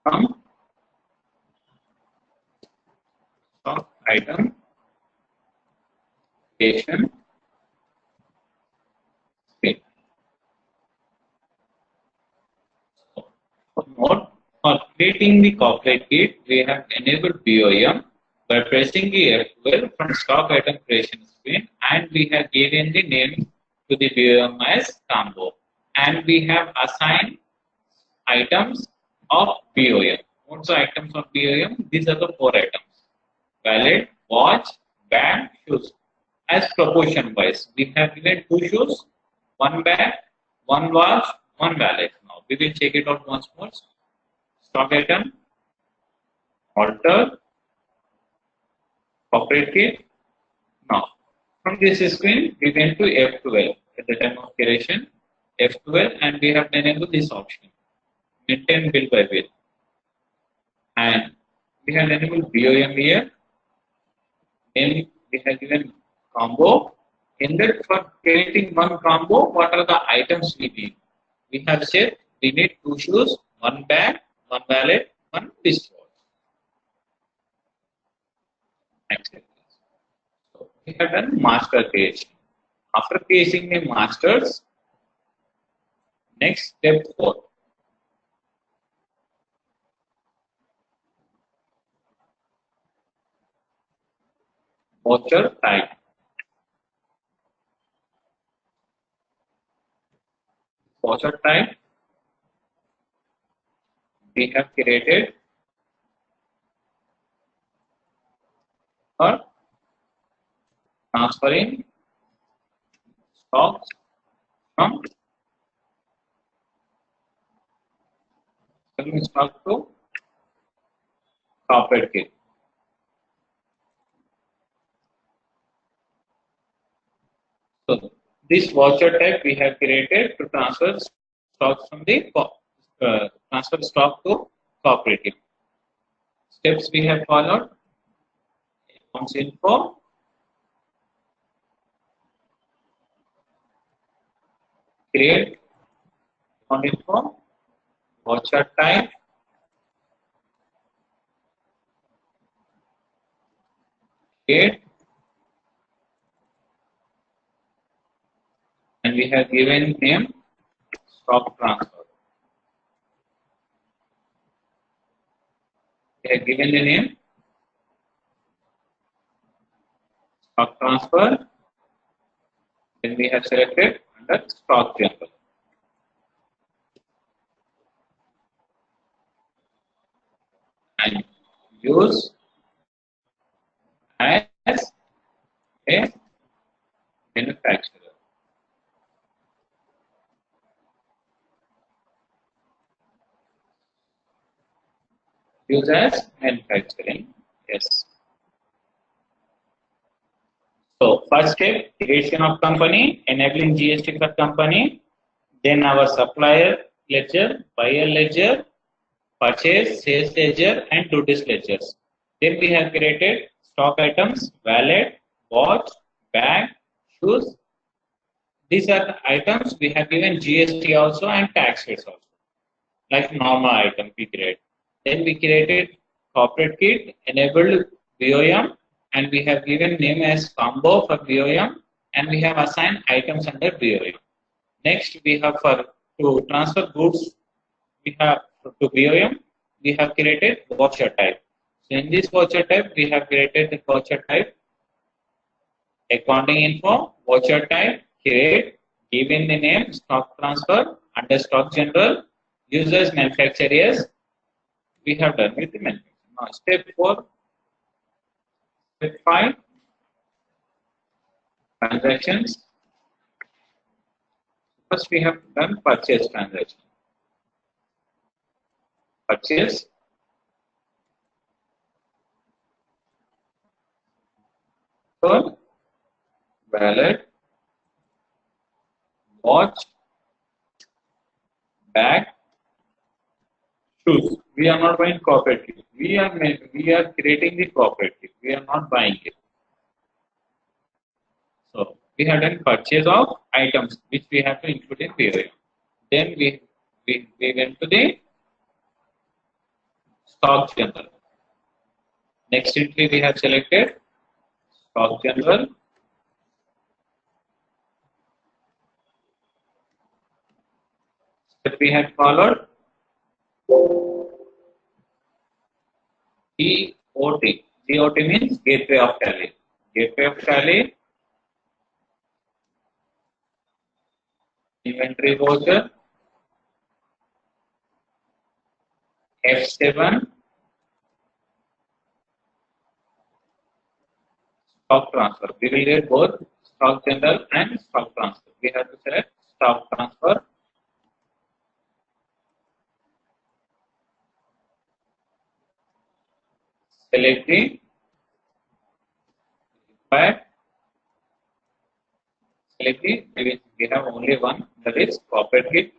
Speaker 1: from stock item creation screen. For creating the corporate kit, we have enabled BOM by pressing the F12 from stock item creation screen, and we have given the name to the BOM as combo, and we have assigned items of BOM. What's the items of BOM? These are the 4 items: wallet, watch, bag, shoes. As proportion wise, we have given 2 shoes, 1 bag, 1 watch, 1 wallet. Now we will check it out once more. Stock item, alter, corporate kit. Now from this screen, we went to F12 at the time of creation. F12, and we have enabled this option, maintain bill by bill, and we have enabled BOM here. Then we have given combo. In that, for creating one combo, what are the items we need? We have said we need 2 shoes, 1 bag, 1 wallet, 1 wristwatch. Next. So we have done master creation. After creating the masters, next step 4. Voucher type. Voucher type we have created for transferring stocks from stock to corporate kit. So this voucher type we have created to transfer stocks from the transfer stock to cooperative. Steps we have followed: accounts info, create account info, voucher type, create, and we have given name stock transfer. We have given the name stock transfer. Then we have selected under stock general. And use as a manufacturer. Use as manufacturing. Yes. So first step, creation of company, enabling GST for company, then our supplier ledger, buyer ledger, purchase, sales ledger, and duties ledgers. Then we have created stock items, wallet, watch, bag, shoes. These are the items we have given GST also and tax rates also, like normal item we create. Then we created corporate kit, enabled BOM, and we have given name as combo for BOM, and we have assigned items under BOM. Next, we have for to transfer goods, we have to BOM, we have created voucher type. So in this voucher type, we have created the voucher type, accounting info, voucher type, create, given the name stock transfer under stock general, users manufacturers. We have done with the manufacturer. Now step 4, step 5, transactions. First we have done purchase transaction. Purchase, for wallet, watch, bag, shoes. We are not buying corporate gift. We are creating the corporate gift. We are not buying it. So we have done purchase of items which we have to include in POM. Then we went to the stock general. Next entry we have selected stock general. Step we had followed GOT. GOT means gateway of tally. Gateway of tally, inventory voucher, F7, stock transfer. We will get both stock general and stock transfer. We have to select stock transfer. Select the required. Select the, we have only one, that is corporate kit.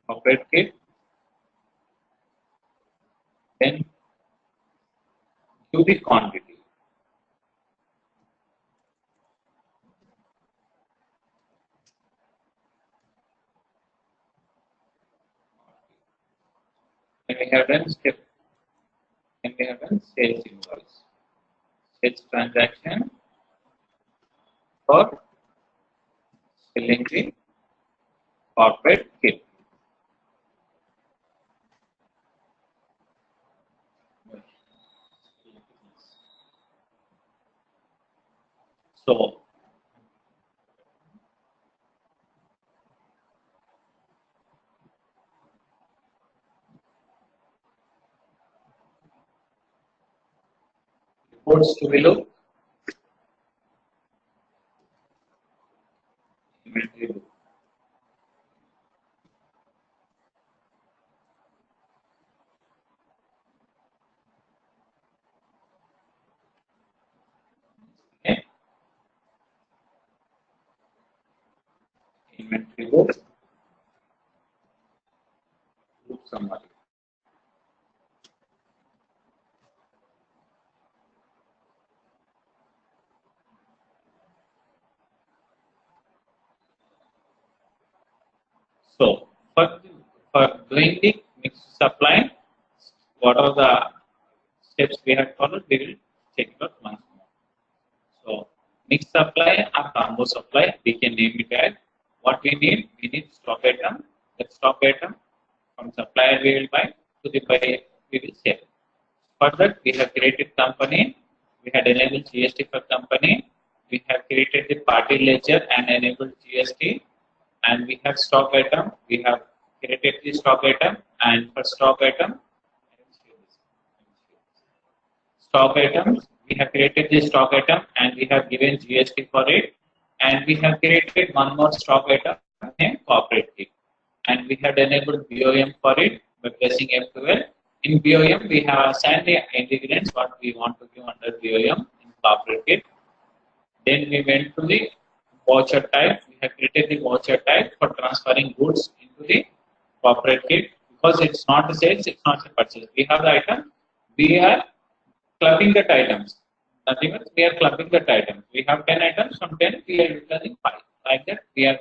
Speaker 1: Corporate kit. Then give the quantity. Then we have done step. Then we have done sales invoice. Sales transaction for selling the corporate kit. So reports to be looked. Inventory book. Okay. Inventory book. Group summary. So for doing the mixed supply, what are the steps we have followed? We will check it out once more. So mixed supply or combo supply, we can name it as what we need stock item. That stock item from supplier we will buy to the buyer we will sell. For that we have created company, we had enabled GST for company, we have created the party ledger and enabled GST, and we have stock item, we have created the stock item, and for stock item, stock items, we have created the stock item and we have given GST for it, and we have created one more stock item named corporate kit, and we have enabled BOM for it by pressing F12. In BOM, we have assigned the ingredients what we want to give under BOM in corporate kit. Then we went to the voucher type. We have created the voucher type for transferring goods into the corporate kit because it's not a sales, it's not a purchase. We have the item, we are clubbing the items. Nothing else, we are clubbing the items. We have 10 items, from 10 we are returning 5. Like that, we are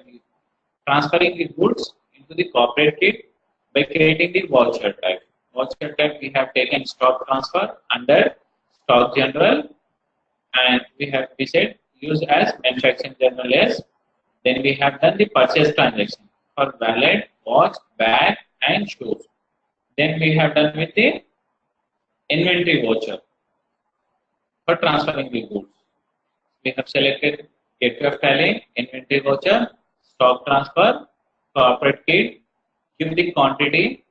Speaker 1: transferring the goods into the corporate kit by creating the voucher type. Voucher type we have taken stock transfer under stock general, and we said use as manufacturing general as. Then we have done the purchase transaction for wallet, watch, bag, and shoes. Then we have done with the inventory voucher for transferring the goods. We have selected gateway of tally, inventory voucher, stock transfer, corporate kit, give the quantity.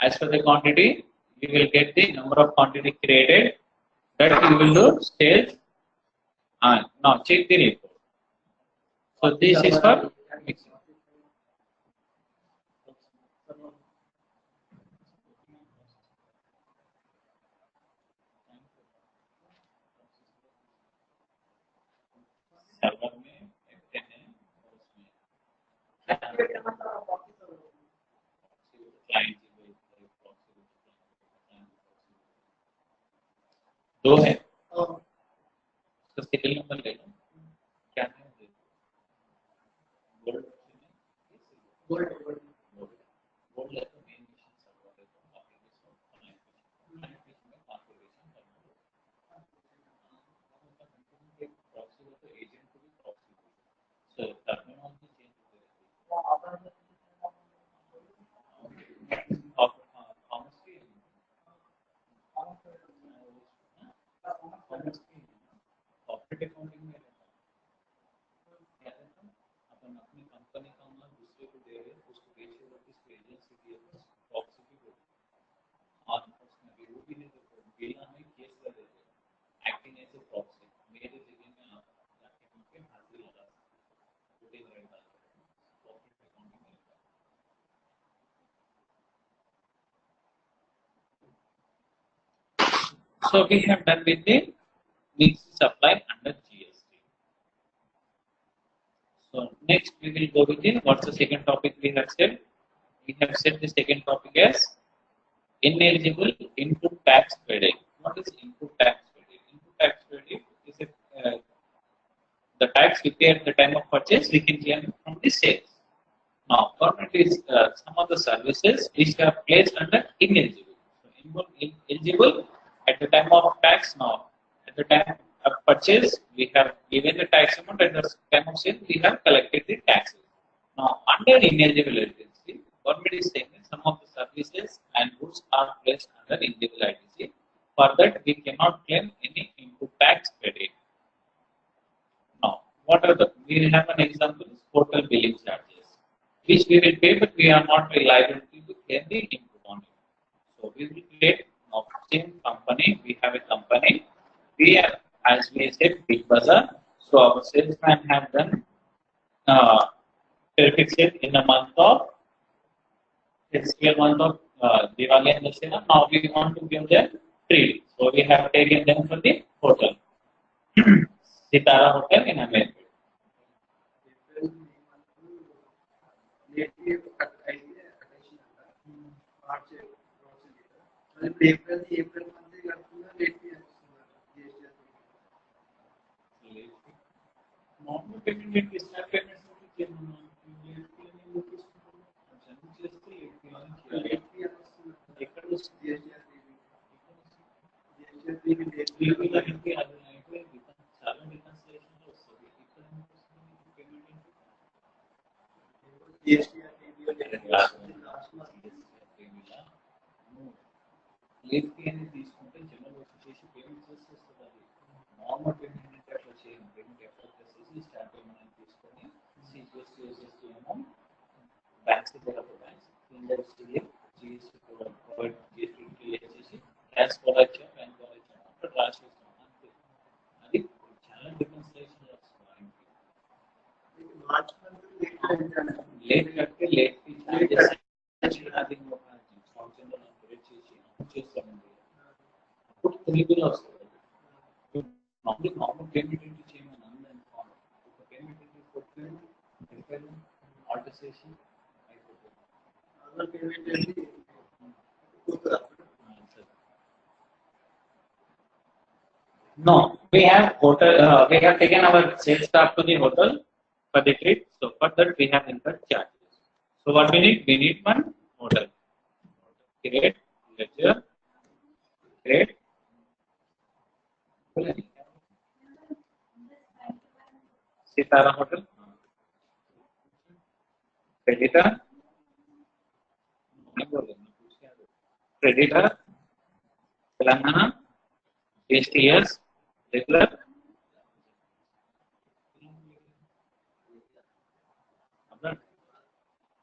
Speaker 1: As per the quantity, you will get the number of quantity created. That you will do sales. Now check the report. So this is for mixing. client दो है तो serial number ले लो क्या है gold gold gold gold ले लो main mission server ले लो बाकी के सब में कॉन्फ़िगरेशन करना है प्रॉक्सी हो तो एजेंट को भी प्रॉक्सी सो टर्मिनोलॉजी चेंज हो गई of honestly कॉर्पोरेट अकाउंटिंग में क्या रहता है अपन अपनी कंपनी का नाम दूसरे को दे रहे हैं उसको बेचे वाली एजेंसी की प्रॉक्सी की और उसमें वो भी नहीं देते बिना में केस कर देते एक्टिंग एज ए प्रॉक्सी मेरे जगह में आप जाके उनके हाजिर लगा सकते हैं कॉर्पोरेट अकाउंटिंग में so we have done with the mixed supply under GST. So next we will go with the what's the second topic we have said? We have said the second topic as ineligible input tax credit. What is input tax credit? Input tax credit is the tax we pay at the time of purchase we can claim from the sales. Now, government is some of the services which are placed under ineligible. So, eligible at the time of tax now. At the time of purchase, we have given the tax amount. At the time of sale, we have collected the taxes. Now, under ineligible ITC, government is saying that some of the services and goods are placed under ineligible ITC. For that, we cannot claim any input tax credit. Now, what are the? We will have an example: hotel billing charges, which we will pay, but we are not liable to claim the input on it. So we will create now same company. We have a company. We are, as we said, Big Bazaar. So our salesman have done terrific sale in the month of Diwali and Dussehra. Now we want to give them treat. So we have taken them for the hotel, Sitara Hotel in America.
Speaker 2: April
Speaker 1: normal payment is not payment late fee అనేది తీసుకుంటే general వచ్చేసి payment చేసేస్తుంది అది normal payment అట్లా చేయండి payment effort చేసేసి start payment అని తీసుకొని సిజిఎస్టీ ఎస్ఎస్టీ ఏమో బ్యాంక్స్ దగ్గర banks industry GST provide GST clear చేసి క్యాష్ కొలెక్షన్ బ్యాంక్ కొలెక్షన్ అక్కడ డ్రా చేస్తాం అంతే అది చాలా డిఫరెన్సియేషన్ వస్తుంది లేట్ కడితే లేట్ ఫీ చార్జెస్ అది అప్పుడు తెలుగులో వస్తుంది నార్మల్ పేమెంట్ ఏంటి చేయమని అందరినీ ఒక పేమెంట్ ఏంటి కొట్టు ఆల్టర్సేషన్ అయిపోతుంది No, we have hotel. We have taken our sales staff to the hotel for the trip. So for that we have incurred charges. So what we need? We need one hotel. Create ledger. Create. Sitara Hotel. Creditor. Creditor. Telangana. GSTs. Regular. अपना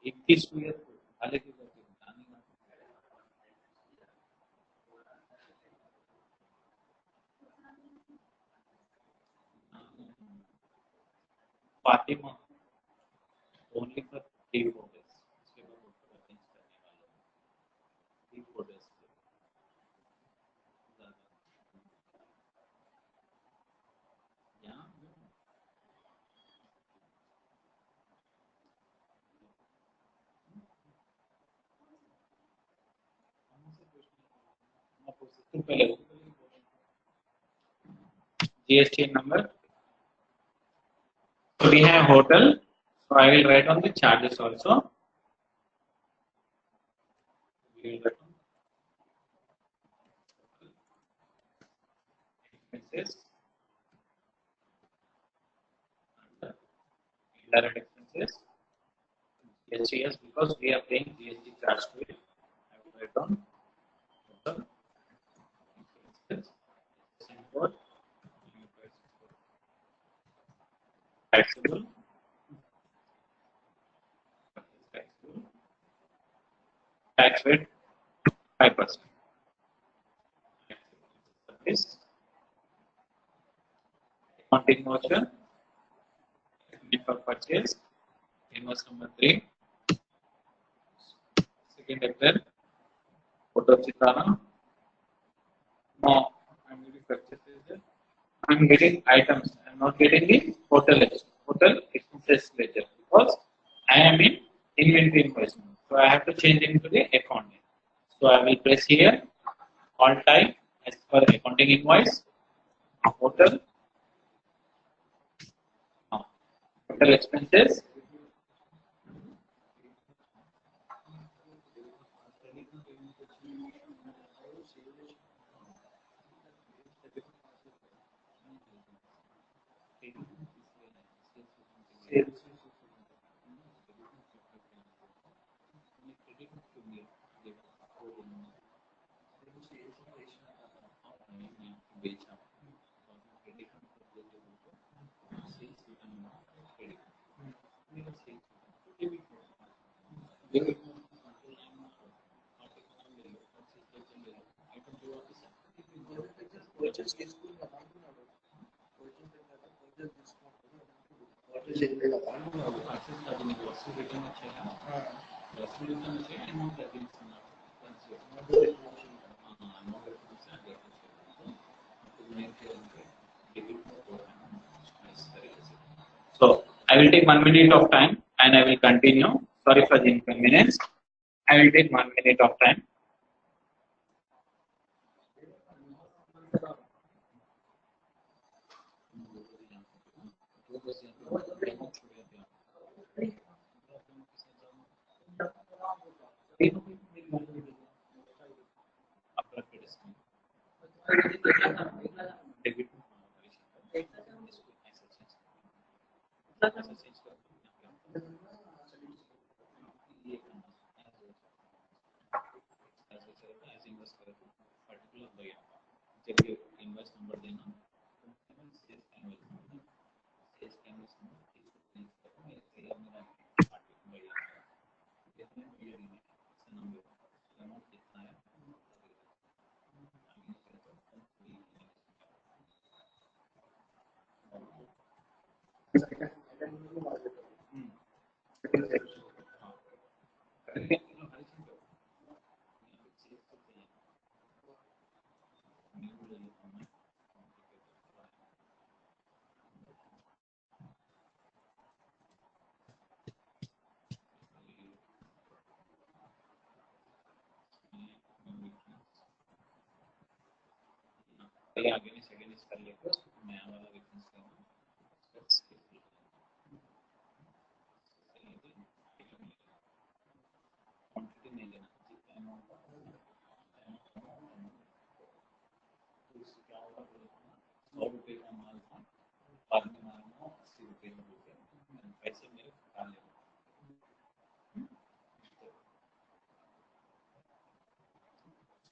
Speaker 1: 21 year हाले की Fatima only for 3 4 days. इसके बाद उसको arrange करने वाले हैं 3 4 days. GST number. So we have hotel. So I will write on the charges also. We will write on expenses and indirect expenses. GST because we are paying GST charge to it. I will write on total expenses. Import, taxable, tax rate 5%. This accounting voucher, for purchase, invoice number 3, second April, photo Chitana. No, I'm getting purchases. I'm getting items. I'm not getting the hotel expenses ledger because I am in inventory invoice. So I have to change into the accounting. So I will press here alt type as per accounting invoice, hotel, hotel expenses. So I will take 1 minute of time and I will continue. Sorry for the inconvenience. I will take 1 minute of time.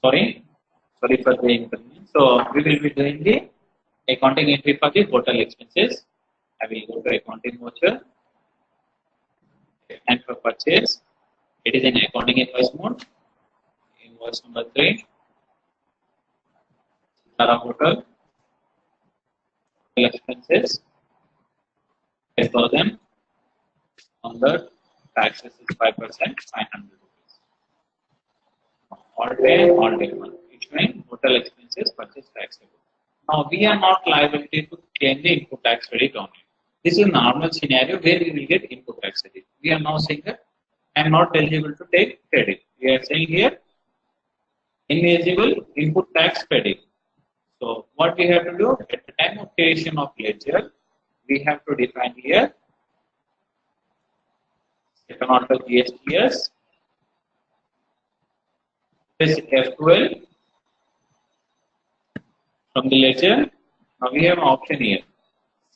Speaker 1: Sorry for the inconvenience. So we will be doing the accounting entry for the hotel expenses. I will go to accounting voucher and for purchase. It is in accounting invoice mode. Invoice number 3. Tara Hotel expenses 10,000 on the taxes is 5%, 500 rupees. All day one. Which means hotel expenses purchase taxable. Now we are not liable to claim the input tax credit on it. This is a normal scenario where we will get input tax credit. We are now saying that I am not eligible to take credit. We are saying here ineligible input tax credit. So what we have to do at the time of creation of ledger, we have to define here second order GSTs is F12 from the ledger. Now we have an option here.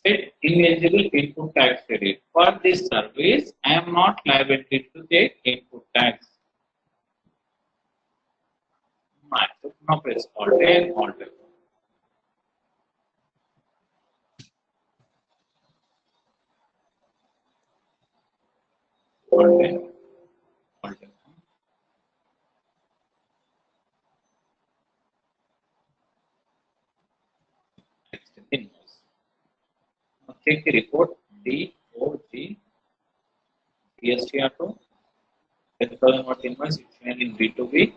Speaker 1: Set ineligible input tax credit. For this service, I am not liable to take input tax. Now press Alt and Alt. Alt. Alt. Next invoice. Now check the report DOG GST-2 10,000 watt invoice is shown in B2B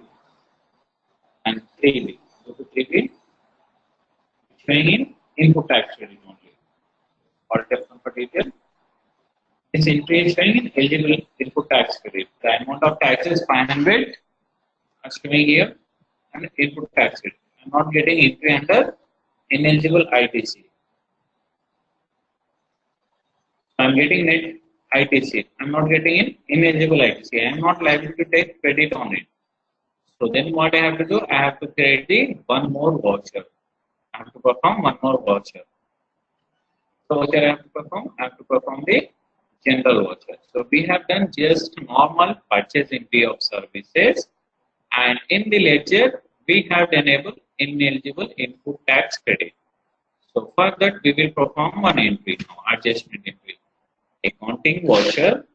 Speaker 1: and 3B. Go to 3B, showing in input tax credit only. Alt F1 for detail. This entry is showing in eligible input tax credit. The amount of tax is 500 as showing here and input tax credit. I am not getting entry under ineligible ITC. I am getting net ITC. I am not getting in ineligible ITC. I am not liable to take credit on it. So then what I have to do? I have to create the one more voucher. I have to perform one more voucher. So what I have to perform? I have to perform the general voucher. So we have done just normal purchase entry of services, and in the ledger we have enabled ineligible input tax credit. So for that we will perform one entry now, adjustment entry. Accounting voucher,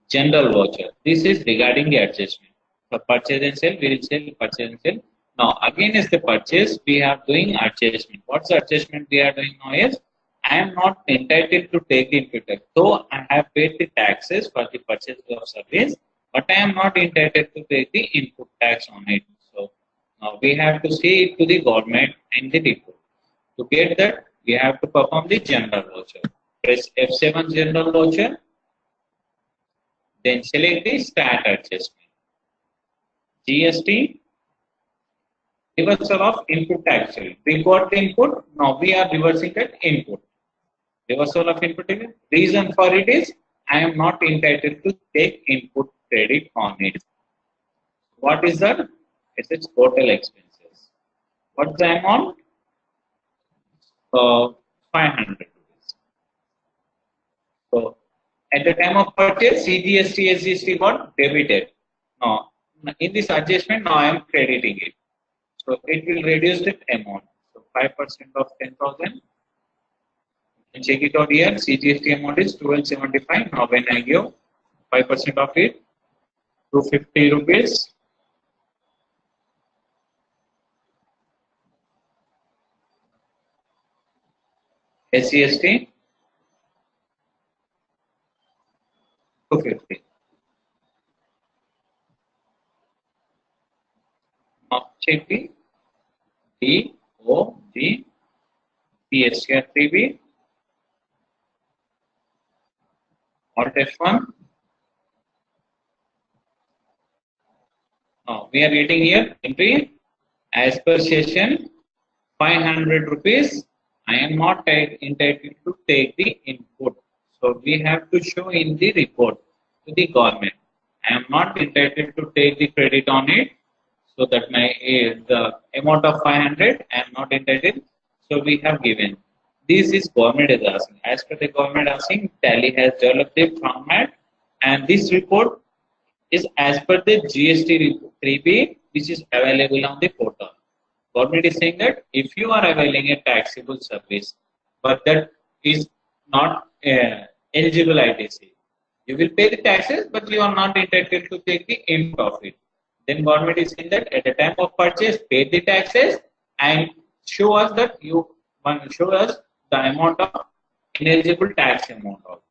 Speaker 1: general voucher. This is regarding the adjustment. The purchase and sale, we will sell purchase and sale. Now again is the purchase, we are doing adjustment. What's the adjustment we are doing now is, I am not entitled to take the input tax. Though I have paid the taxes for the purchase of service, but I am not entitled to take the input tax on it. So now we have to say it to the government and the report. To get that, we have to perform the general voucher. Press F7 general voucher, then select the stat adjustment. GST, reversal of input tax credit. We got the input, now we are reversing that input. Reversal of input credit. Reason for it is, I am not entitled to take input credit on it. What is that? It is total expenses. What's the amount? 500 rupees. So at the time of purchase, CGST, SGST got debited. Now in this adjustment, now I am crediting it. So it will reduce that amount. So 5% of 10,000. Check it out here. CGST amount is 1275. Now when I give 5% of it, 250 rupees. SGST 250. Now check the DOG PSCR 3B. Alt F1. Now we are getting here entry as per session 500 rupees. I am not entitled to take the input. So we have to show in the report to the government. I am not entitled to take the credit on it. So that my the amount of 500 I am not entitled. So we have given. This is government is asking. As per the government asking, Tally has developed the format, and this report is as per the GST 3B, which is available on the portal. Government is saying that if you are availing a taxable service, but that is not eligible ITC, you will pay the taxes, but you are not entitled to take the input of it. Then government is saying that at the time of purchase, pay the taxes and show us that show us the amount of ineligible tax amount also.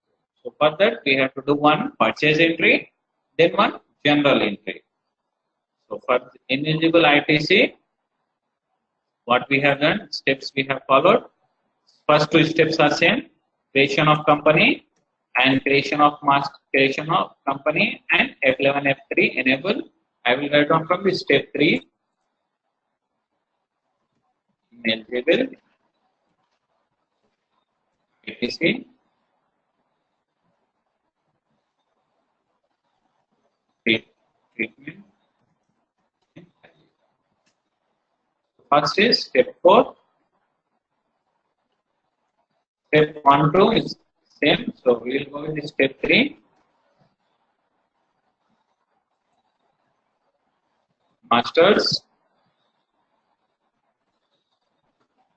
Speaker 1: So for that we have to do one purchase entry, then one general entry. So for ineligible ITC, what we have done, steps we have followed. First two steps are same: creation of company and creation of company, and F11 F3 enable I will write down from the step 3. Ineligible, etc. Treatment. First is step 4. Step 1, 2 is same. So we will go with step 3. Masters.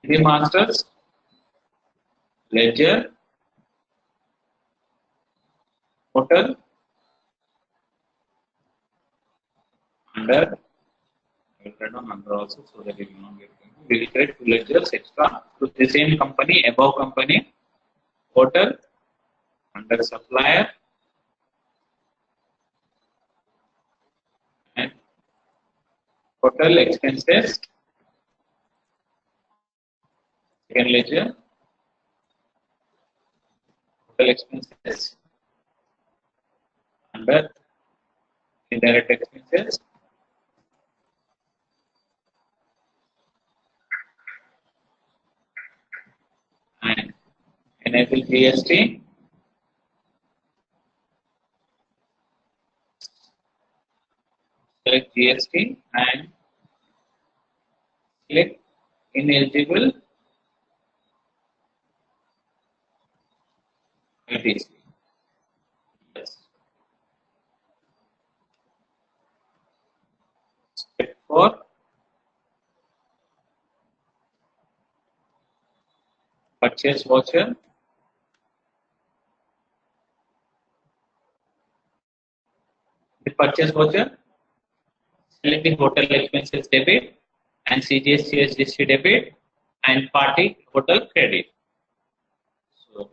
Speaker 1: The masters. Ledger. Total. Under. I will write down under also so that it will not get confused. We will create 2 ledgers extra to the same company, above company. Total. Under supplier. And total expenses. Second ledger. Total expenses. Under indirect expenses. And enable GST. Select GST and select ineligible ITC. Yes. Step 4. Purchase voucher. The purchase voucher. Select the hotel expenses debit and CGST-SGST debit and party hotel credit. So,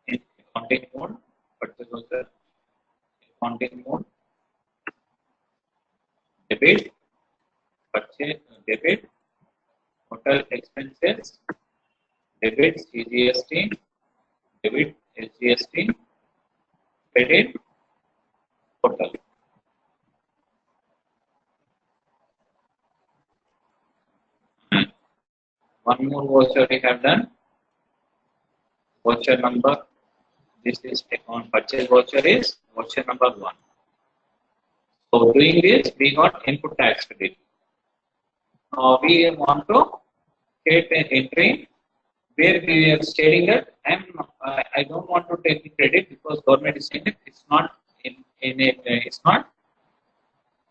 Speaker 1: in accounting mode, purchase voucher, accounting mode, debit, purchase debit, hotel expenses, debit CGST, debit SGST, credit, hotel. One more voucher we have done. Voucher number. This is account purchase voucher is voucher number 1. So doing this, we got input tax credit. We want to create an entry where we are stating that I don't want to take the credit because government is saying that it's not it's not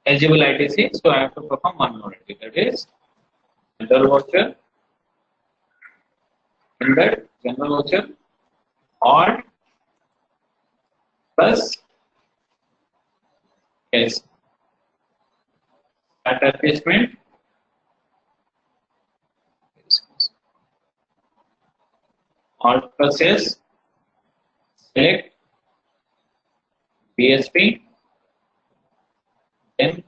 Speaker 1: eligible ITC. So I have to perform one more entry. That is general voucher. In that general voucher, all plus yes, start adjustment. All plus yes, select BSP, then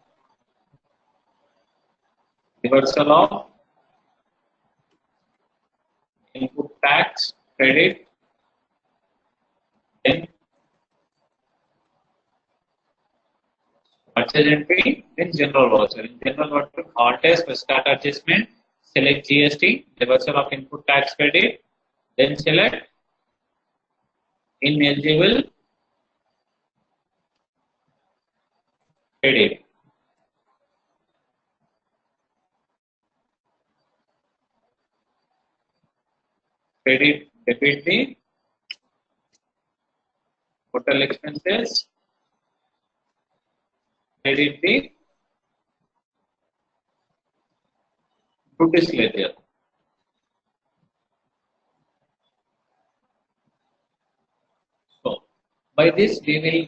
Speaker 1: reversal of input tax credit, then purchase entry, then general voucher. In general voucher, alt S for start adjustment, select GST, reversal of input tax credit, then select ineligible credit. Credit debit the total expenses, credit the goods ledger. So by this we will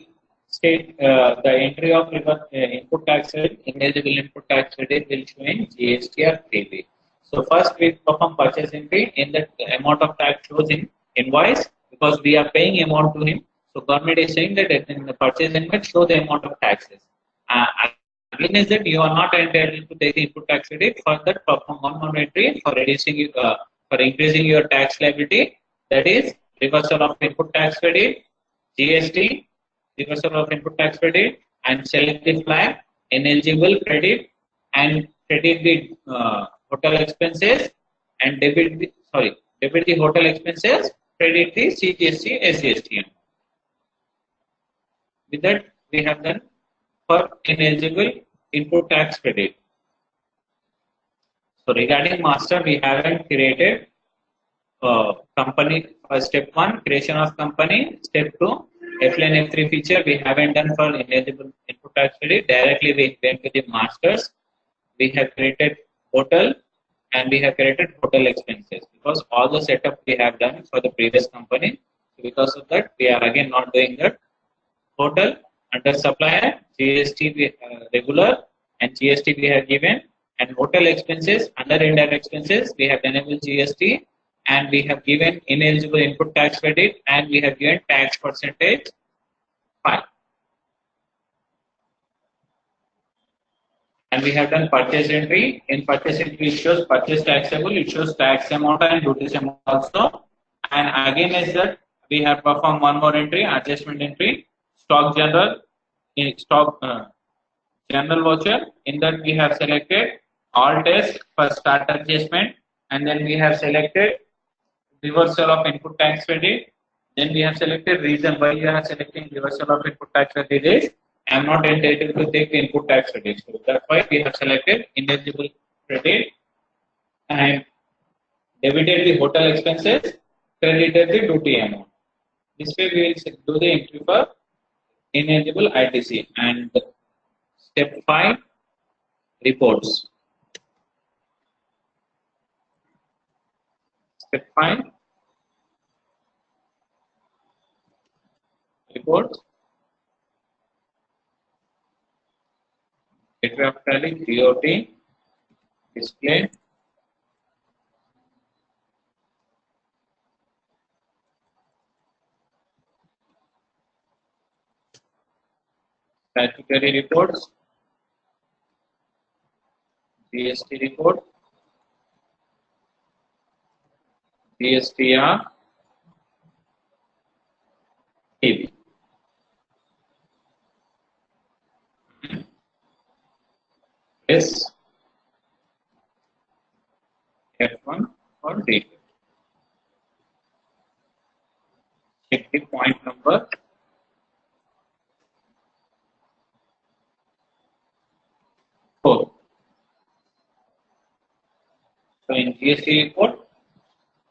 Speaker 1: state the entry of input tax credit, ineligible input tax credit will show in GST or PB. So first we perform purchase entry. In that amount of tax shows in invoice because we are paying amount to him. So government is saying that in the purchase invoice show the amount of taxes. Again is that you are not entitled to take the input tax credit. For that perform one more entry for reducing for increasing your tax liability. That is reversal of input tax credit, GST, reversal of input tax credit, and select the flag ineligible credit and credit the hotel expenses and debit the hotel expenses, credit the CGST, SGST. With that, we have done for ineligible input tax credit. So regarding master, we haven't created company. Step 1, creation of company. Step 2, F-line F3 feature we haven't done for ineligible input tax credit. Directly we went to the masters. We have created hotel and we have created hotel expenses because all the setup we have done for the previous company. Because of that, we are again not doing that. Hotel under supplier, GST regular and GST we have given, and hotel expenses under indirect expenses we have enabled GST, and we have given ineligible input tax credit, and we have given tax percentage 5. And we have done purchase entry. In purchase entry, it shows purchase taxable, it shows tax amount and duties amount also. And again, is that we have performed one more entry, adjustment entry, stock general, general voucher. In that, we have selected all tests for start adjustment, and then we have selected reversal of input tax credit. Then we have selected reason why you are selecting reversal of input tax credit is I am not entitled to take the input tax credit. So that's why we have selected ineligible credit and debited the hotel expenses, credited the duty amount. This way we will do the entry for ineligible ITC. And step 5, reports. Step 5, reports. Gateway of tally, GOT, display, statutory reports, GST report, GSTR, TV. Yes, F1 or D. Check the point number 4. So in GST report,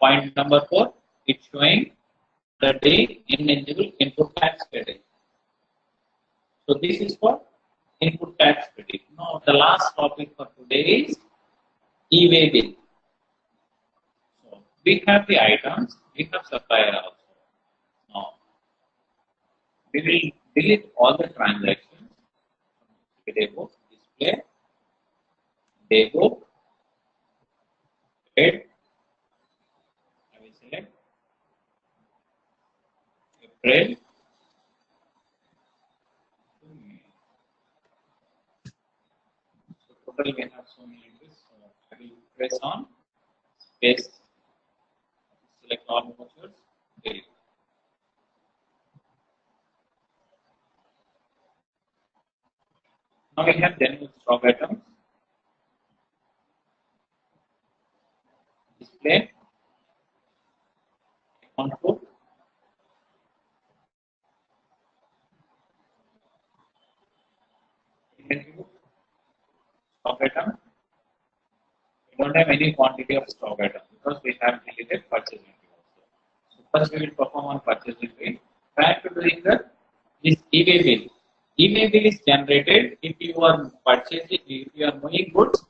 Speaker 1: point number 4, it's showing the day ineligible input tax credit. So this is for input tax credit. Now the last topic for today is eway bill. So we have the items, we have supplier also. Now we will delete all the transactions. Daybook, display, daybook, head. I will select April. So total we have so many entries. So I will press on space, select all vouchers, delete. Now we have general stock items, display, account book, inventory book, stock item. We don't have any quantity of stock item because we have deleted purchase entry also. So first we will perform on purchase entry. Prior to doing that, this eway bill. Eway bill is generated if you are purchasing, if you are moving goods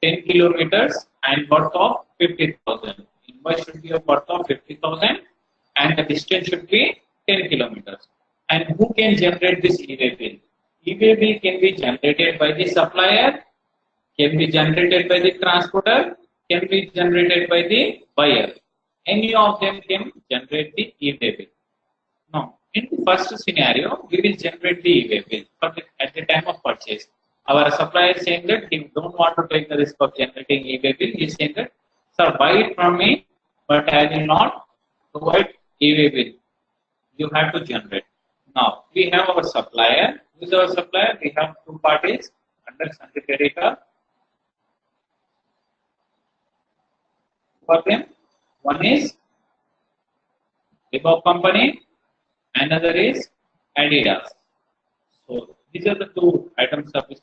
Speaker 1: 10 kilometers and worth of 50,000. Invoice should be of worth of 50,000 and the distance should be 10 kilometers. And who can generate this eway bill? Eway bill can be generated by the supplier, can be generated by the transporter, can be generated by the buyer. Any of them can generate the eway bill. Now, in the first scenario, we will generate the eway bill at the time of purchase. Our supplier is saying that he don't want to take the risk of generating eway bill. He is saying that, sir, buy it from me, but I will not provide eway bill. You have to generate. Now we have our supplier. Who is our supplier? We have two parties under sundry creditor. For them, one is Reebok company, another is Adidas. So these are the two items service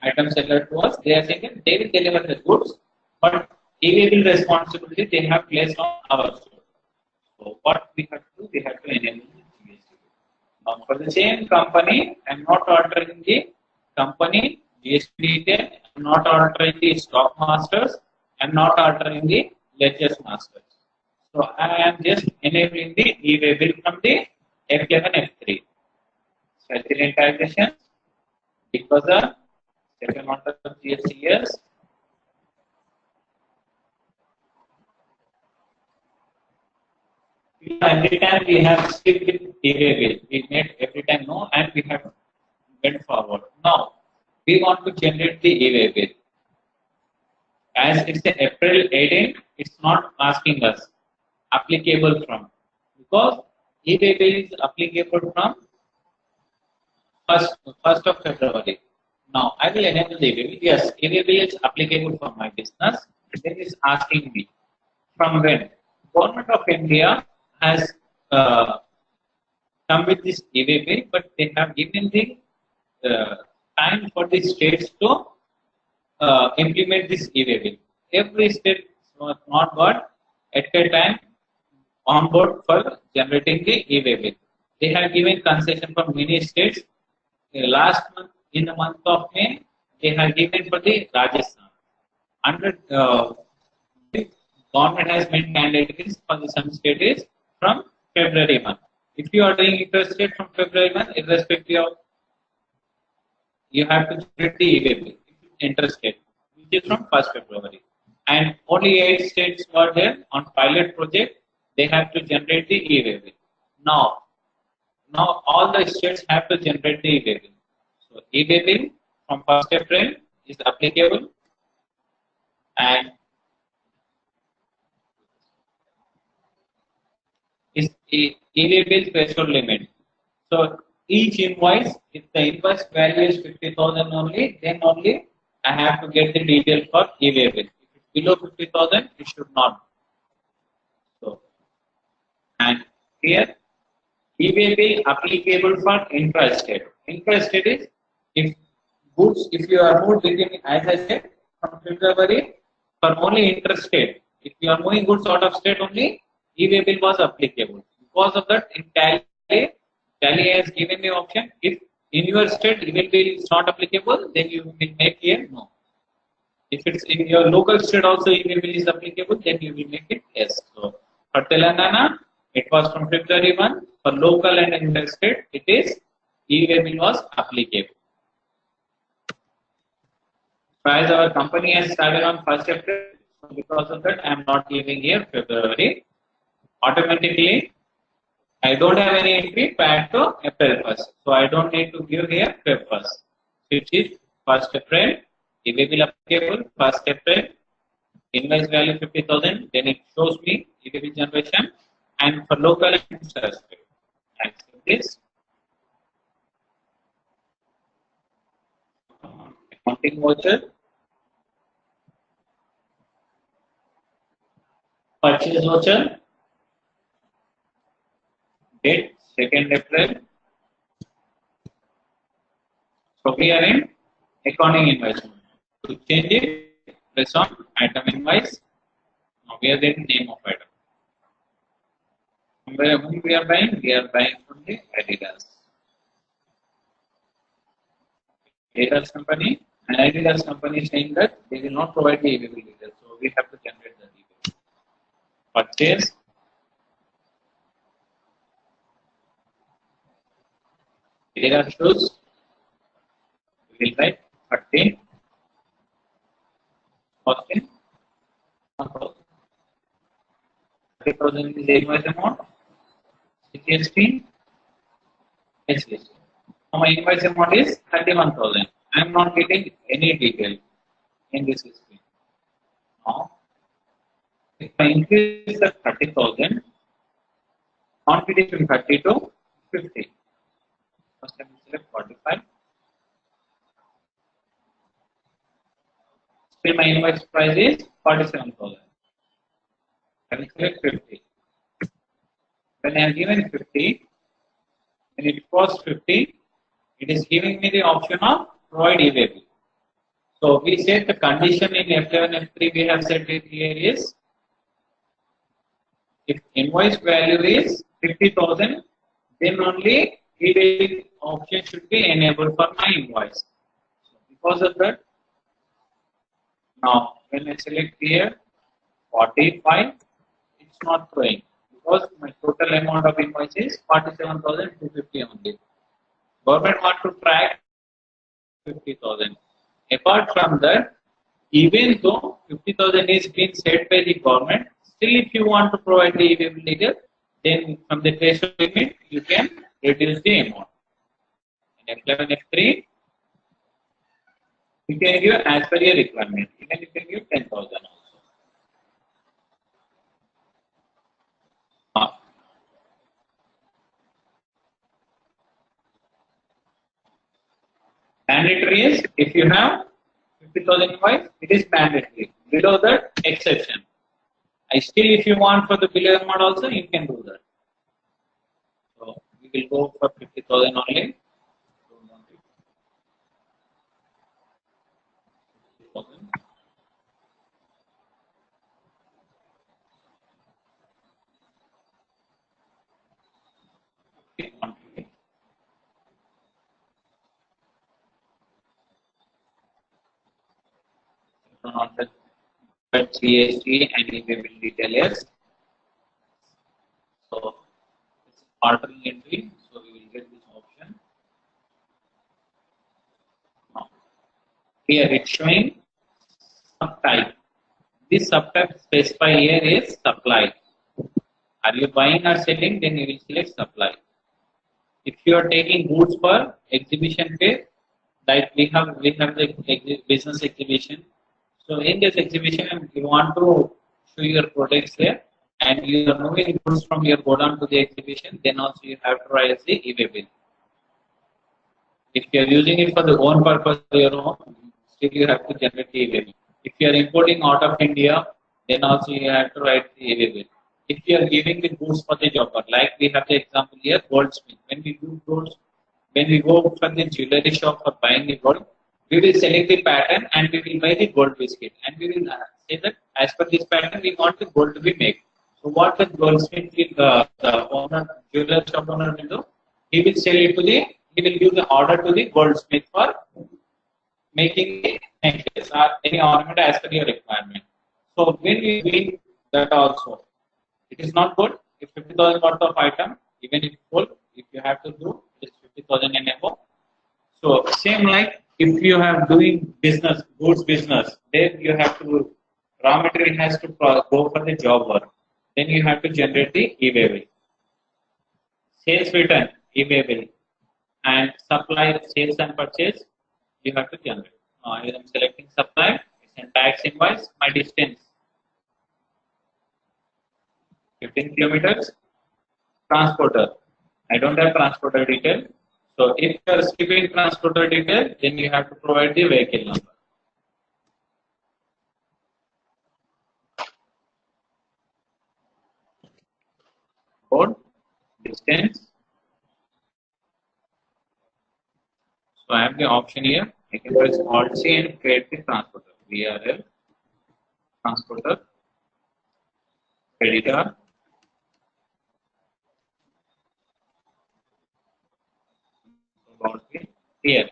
Speaker 1: items seller to us. They are saying that they will deliver the goods, but illegal responsibility they have placed on our store. So what we have to do, we have to enable the GST. Now for the same company, I am not altering the company GST detail, I am not altering the stock masters, I am not altering the ledger masters. So I am just enabling the e-way bill from the F11, F3. Special taxation because the second order of GST is every time we have skipped with e-way bill. We made every time no and we have went forward. Now we want to generate the e-way bill. As it's April 18, it's not asking us applicable from because e-way bill is applicable from first of February. Now I will enable the e-way bill. Yes, e-way bill is applicable for my business. Then it's asking me from when. Government of India has come with this e-way bill, but they have given the time for the states to implement this e-way bill. Every state was not got at a time on board for generating the e-way bill. They have given concession for many states. Last month, in the month of May, they have given for the Rajasthan. Under the government has made mandatory for the some states from February month. If you are doing interstate from February month, irrespective of you have to generate the e-way bill interstate, which is from 1st February. And only 8 states were there on pilot project. They have to generate the e-way bill. Now all the states have to generate the e-way bill. So e-way bill from 1st April is applicable, and is e-way bill threshold limit. So each invoice, if the invoice value is 50,000 only, then only I have to get the detail for e-way bill. If it's below 50,000, it should not. So, and here e-way bill applicable for intrastate. Intrastate is if goods, if you are moved within, as I said, from February for only interstate. If you are moving goods out of state only, e-way bill was applicable. Because of that, in Tally has given the option. If in your state e-way bill is not applicable, then you will make here no. If it's in your local state also e-way bill is applicable, then you will make it yes. So for Telangana, it was from February 1. For local and interstate, it is e-way bill was applicable. As our company has started on 1st April, so because of that, I am not giving here February. Automatically, I don't have any entry prior to April 1st. So I don't need to give here Feb 1st. Which is 1st April, e-way bill applicable, 1st April, invoice value 50,000, then it shows me e-way bill generation, and for local and interstate. Accept this. Accounting voucher. Purchase voucher. Date 2nd April. So we are in accounting invoice. To change it, press on item invoice. Now we are getting name of item. From where whom we are buying? We are buying from the Adidas. Adidas company, and Adidas company is saying that they will not provide the e-way bill details. So we have to generate the e-way bill. Purchase. Adidas shoes. We will write 13. Costing 1,000. 30,000 is the invoice amount. GST, HST. Now my invoice amount is 31,000. I am not getting any detail in this screen. Now, if I increase the 30,000, quantity from 30 to 50. First I will select 45. Still my invoice price is 47,000. I will select 50. When I am given 50, when it costs 50, it is giving me the option of provide eway bill. So we said the condition in F11, F3 we have set it here is if invoice value is 50,000, then only eway option should be enabled for my invoice. So because of that, now when I select here 45, it's not showing because my total amount of invoice is 47,250 only. Government want to track 50,000. Apart from that, even though 50,000 is being set by the government, still if you want to provide the eway bill, then from the threshold limit you can reduce the amount. In F11, F3, you can give as per your requirement. Even you can give 10,000 also. Mandatory is if you have 50,000 invoice, it is mandatory. Below that, exception. Still, if you want for the below amount also, you can do that. So we will go for 50,000 only. 50,000. GST and eway bill details. So it's alternate entry, so we will get this option. Now, here it's showing subtype. This subtype specified here is supply. Are you buying or selling? Then you will select supply. If you are taking goods for exhibition phase, like we have the business exhibition. So in this exhibition, you want to show your products there, and you are moving goods from your godown to the exhibition. Then also you have to raise the eway bill. If you are using it for the own purpose, your own, still you have to generate the eway bill. If you are importing out of India, then also you have to write the eway bill. If you are giving the goods for the jobber, like we have the example here, goldsmith. When we do goods, when we go from the jewelry shop for buying the gold, we will select the pattern and we will buy the gold biscuit. And we will say that as per this pattern, we want the gold to be made. So what the goldsmith will, the owner, jeweler shop owner will do, he will sell it to the, he will give the order to the goldsmith for making the necklace or any ornament as per your requirement. So when we doing that also, it is not good. If 50,000 worth of item, even if full, if you have to do, it is 50,000 and above. So same like if you have doing business, goods business, then you have to, raw material has to go for the job work. Then you have to generate the eway bill. Sales return, eway bill. And supply, sales and purchase, you have to generate. I am selecting supply, it's a tax invoice, my distance. 15 kilometers. Transporter. I don't have transporter detail. So if you are skipping transporter detail, then you have to provide the vehicle number. Code, distance. So I have the option here. I can press Alt C and create the transporter. VRL, transporter, creditor. Here,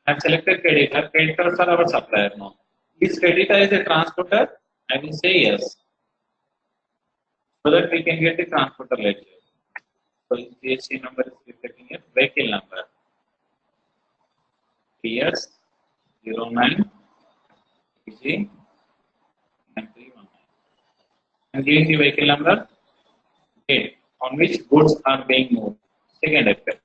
Speaker 1: I have selected creditor. Creditors are our supplier now. This creditor is a transporter. I will say yes, so that we can get the transporter ledger. So GST number is reflecting here. Vehicle number. PS 09 PG 9319. I'm giving the vehicle number. Date on which goods are being moved. Second step.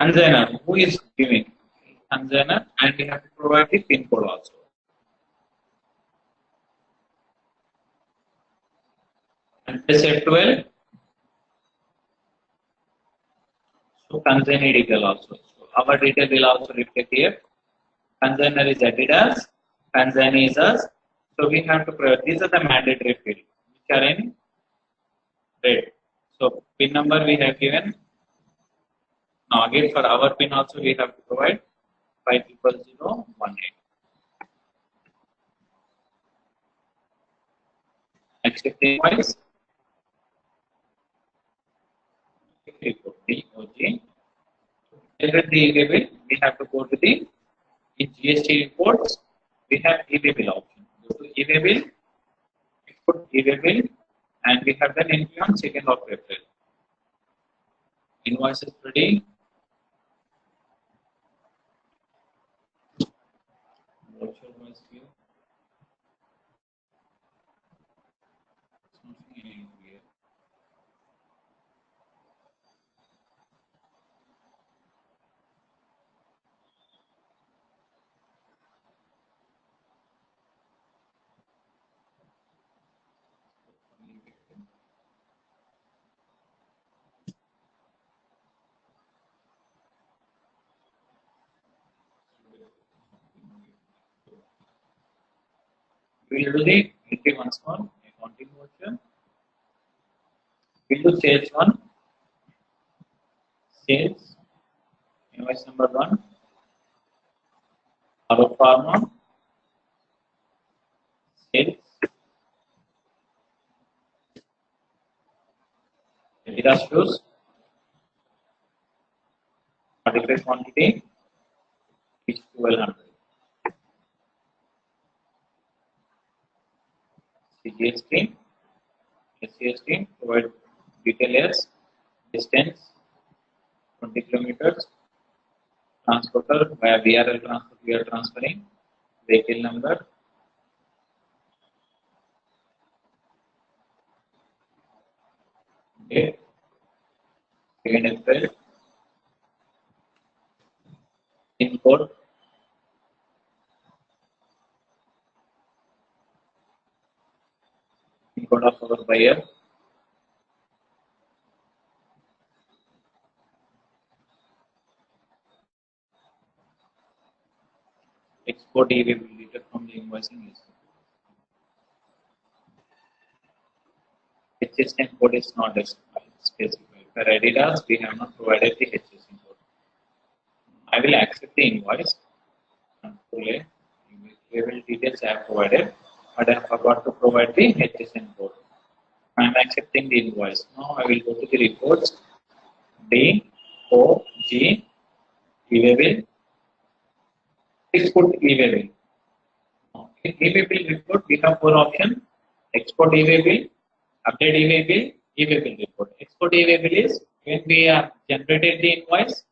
Speaker 1: Consigner, who is giving? Consigner, and we have to provide the PIN code also. This F12. So consignee detail also. So our detail will also reflect here. Consigner is Adidas, consignee is us. So we have to provide. These are the mandatory fields which are in red. So PIN number we have given. Now again for our PIN also we have to provide 50018. Accept the invoice. Report DOG. Generate the eway bill. We have to go to the in GST reports. We have eway bill option. Go to eway bill, export eway bill, and we have done entry on 2nd of April. Invoice is ready. Virtual invoice view. We will do the entry once more. Accounting voucher. We will do sales one. Sales. Invoice number 1. Our pharma. Sales. Adidas shoes. 45 quantity. Each 1200. GST. SCST. Provide detail as distance 20 kilometers. Transporter via VRL transport we are transferring. Vehicle number. Date. 2nd April. PIN code. PIN code of our buyer. Export eway will be deleted from the invoicing list. HSN code is not specified. For Adidas, we have not provided the HSN code. I will accept the invoice. Label details I have provided, but I forgot to provide the HSN code. I am accepting the invoice. Now I will go to the reports. DOG eway bill. Export eway bill. In eway bill report, we have 4 options: export eway bill, update eway bill, eway bill report. Export eway bill is when we have generated the invoice,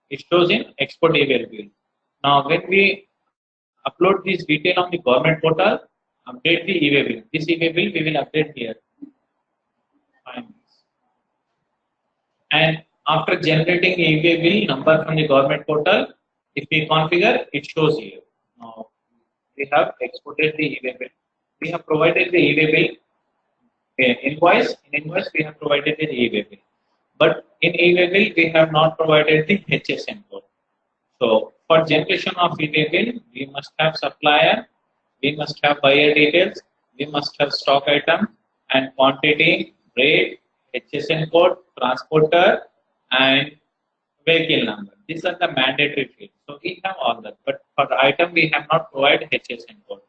Speaker 1: it shows in export eway bill. Now, when we upload this detail on the government portal, update the eway bill. This eway bill we will update here. And after generating eway bill number from the government portal, if we configure, it shows here. Now, we have exported the eway bill. We have provided the eway bill invoice. In invoice, we have provided the eway bill. But in eway bill, we have not provided the HSN code. So, for generation of eway bill, we must have supplier, we must have buyer details, we must have stock item and quantity, rate, HSN code, transporter, and vehicle number. These are the mandatory fields. So we have all that. But for the item, we have not provided HSN code.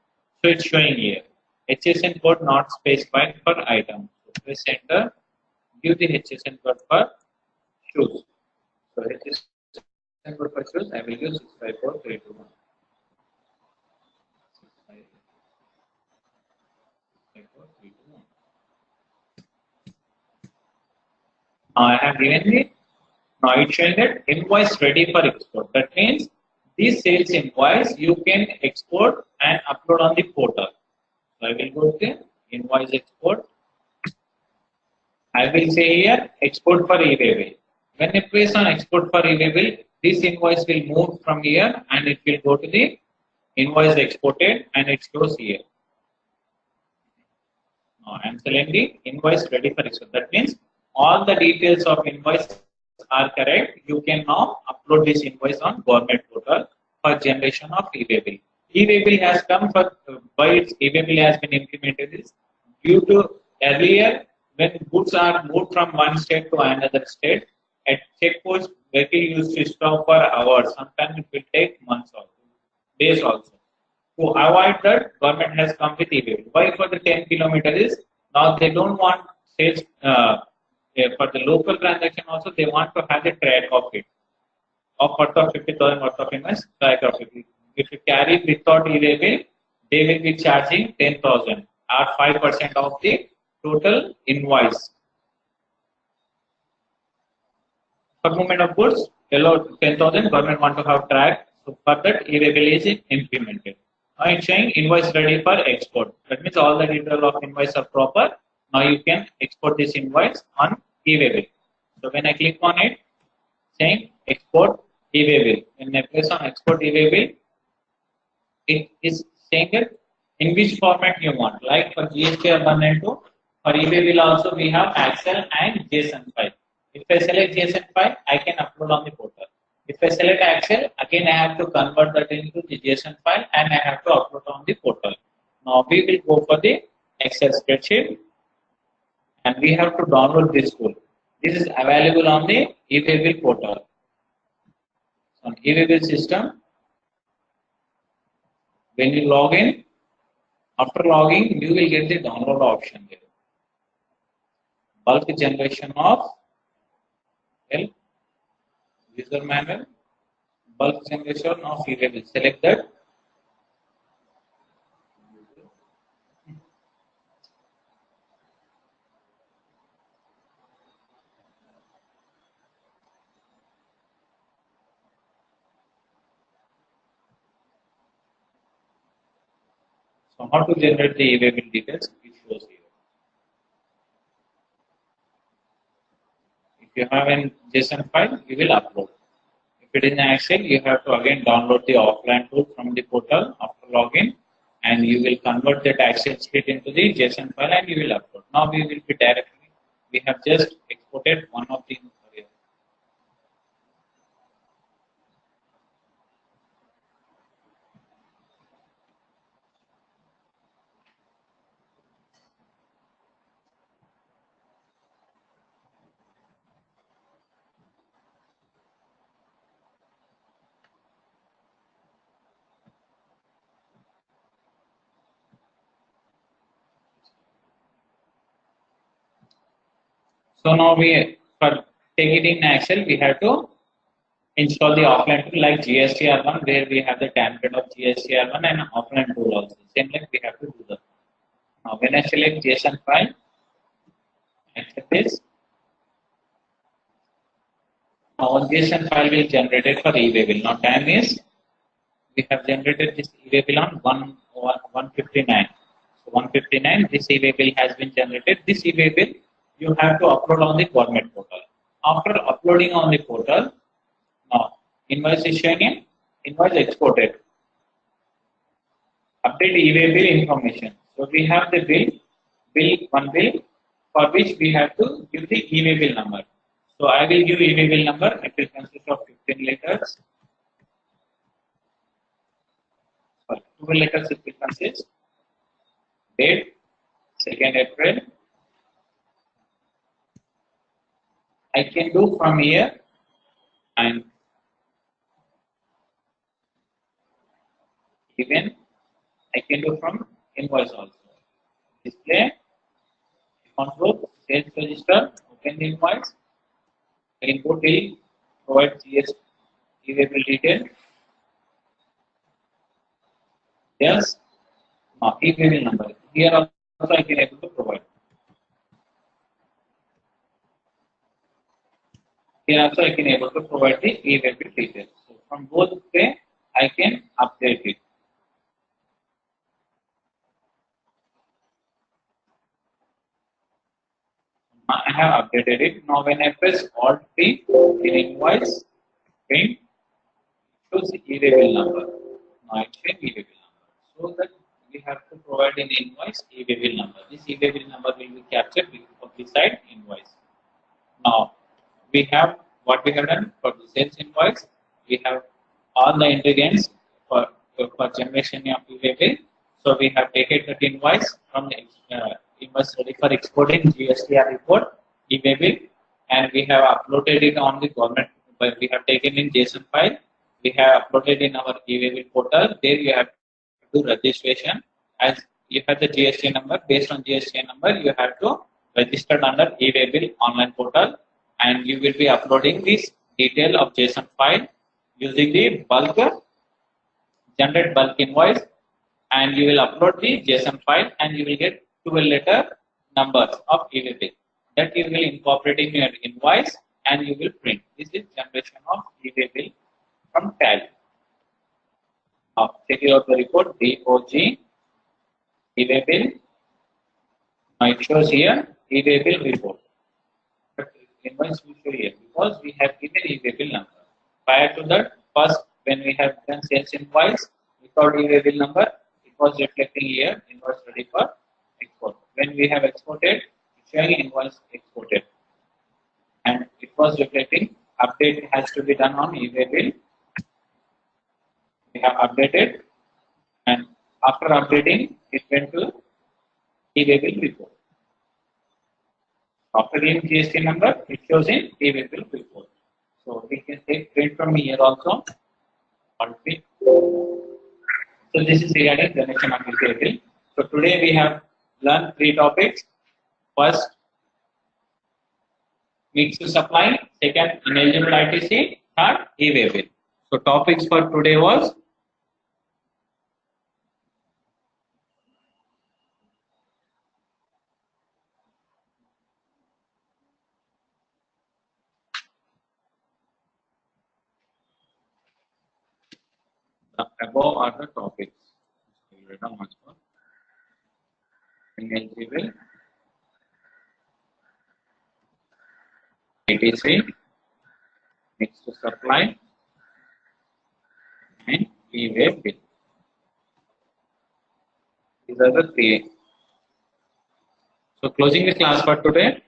Speaker 1: So it's showing here. HSN code not specified for item. So press enter. Give the HSN code for shoes. So HSN code for shoes, I will use 654321. I have given the now it's showing that invoice ready for export. That means this sales invoice you can export and upload on the portal. So I will go to invoice export. I will say here export for eway bill. When it press on export for eway bill, this invoice will move from here and it will go to the invoice exported and it shows here. Now I am selling the invoice ready for issue. That means all the details of invoice are correct. You can now upload this invoice on government portal for generation of e-way bill. E-way bill has come for why its e-way bill has been implemented is due to earlier when goods are moved from one state to another state at checkpost vehicle used to stop for hours. Sometimes it will take months also, days also. To avoid that, government has come with e-way. Why for the 10 kilometers is now they don't want sales for the local transaction also they want to have the track of it. Of worth of 50,000 worth of invoice, track of it. If you carry without e-way bill, they will be charging 10,000 or 5% of the total invoice. For movement of goods, below 10,000, government want to have track. So for that, e-way bill is implemented. Now it's showing invoice ready for export. That means all the details of invoice are proper. Now you can export this invoice on e-way bill. So when I click on it, saying export e-way bill. When I press on export e-way bill, it is saying that in which format you want. Like for GST 1 and 2, for e-way bill also we have Excel and JSON file. If I select JSON file, I can upload on the portal. If I select Excel, again I have to convert that into the JSON file and I have to upload on the portal. Now we will go for the Excel spreadsheet and we have to download this tool. This is available on the e-way bill portal. So on e-way bill system, when you log in, after logging, you will get the download option there. Bulk generation of user manual, bulk generation of e-way bill. Select that. So how to generate the e-way bill details? It shows here. If you have a JSON file, you will upload. If it is in Excel, you have to again download the offline tool from the portal after login, and you will convert that Excel sheet into the JSON file, and you will upload. Now we will be directly. We have just exported one of the. So now for take it in Excel, we have to install the offline tool like GST-1 where we have the template of GST-1 and offline tool also. Same like we have to do that. Now when I select JSON file, accept this. Now JSON file will generated for e-way bill. Now time is we have generated this e-way bill on 159. So 159, this e-way bill has been generated. This e-way bill you have to upload on the government portal. After uploading on the portal, now invoice is showing in invoice exported. Update e-way bill information. So we have the one bill for which we have to give the e-way bill number. So I will give e-way bill number. It will consist of 15 letters. For 12 letters it will consist. Date 2nd April. I can do from here and even I can do from invoice also. Display, account book, sales register, open the invoice, input bill, provide GST e-way bill detail. Yes, now e-way bill number. Here also I can able to provide. Here also I can able to provide the e-way bill details. So from both way I can update it. I have updated it. Now when I press Alt P in invoice, print shows the e-way bill number. Now it's showing e-way bill number. So that we have to provide an invoice e-way bill number. This e-way bill number will be captured beside invoice. Now we have what we have done for the sales invoice. We have all the ingredients for generation of e-way bill. So we have taken that invoice from the invoice ready for exporting GSTR report e-way bill, and we have uploaded it on the government. But we have taken in JSON file. We have uploaded in our e-way bill portal. There you have to do registration. As you have the GST number, based on GST number, you have to register under e-way bill online portal, and you will be uploading this detail of JSON file using the bulk generate bulk invoice, and you will upload the JSON file, and you will get 12 letter numbers of e-way bill that you will incorporate in your invoice, and you will print. This is generation of e-way bill from Tally. Now check out the report DOG e-way bill. Now it shows here e-way bill report. But invoice will show here because we have given e-way bill number. Prior to that, first when we have done sales invoice without e-way bill number, it was reflecting here invoice ready for export. When we have exported, it's showing invoice exported, and it was reflecting update has to be done on e-way bill. We have updated, and after updating, it went to e-way bill report. After giving GST number, it shows in e-way bill report. So we can take print from here also. So this is regarding generation of e-way bill. So today we have learned 3 topics. First, mix to supply. Second, ineligible ITC. Third, e-way bill. So topics for today was the above are the topics. Ineligible, ITC, mix to supply, and e-way bill. These are the 3. So closing the class for today.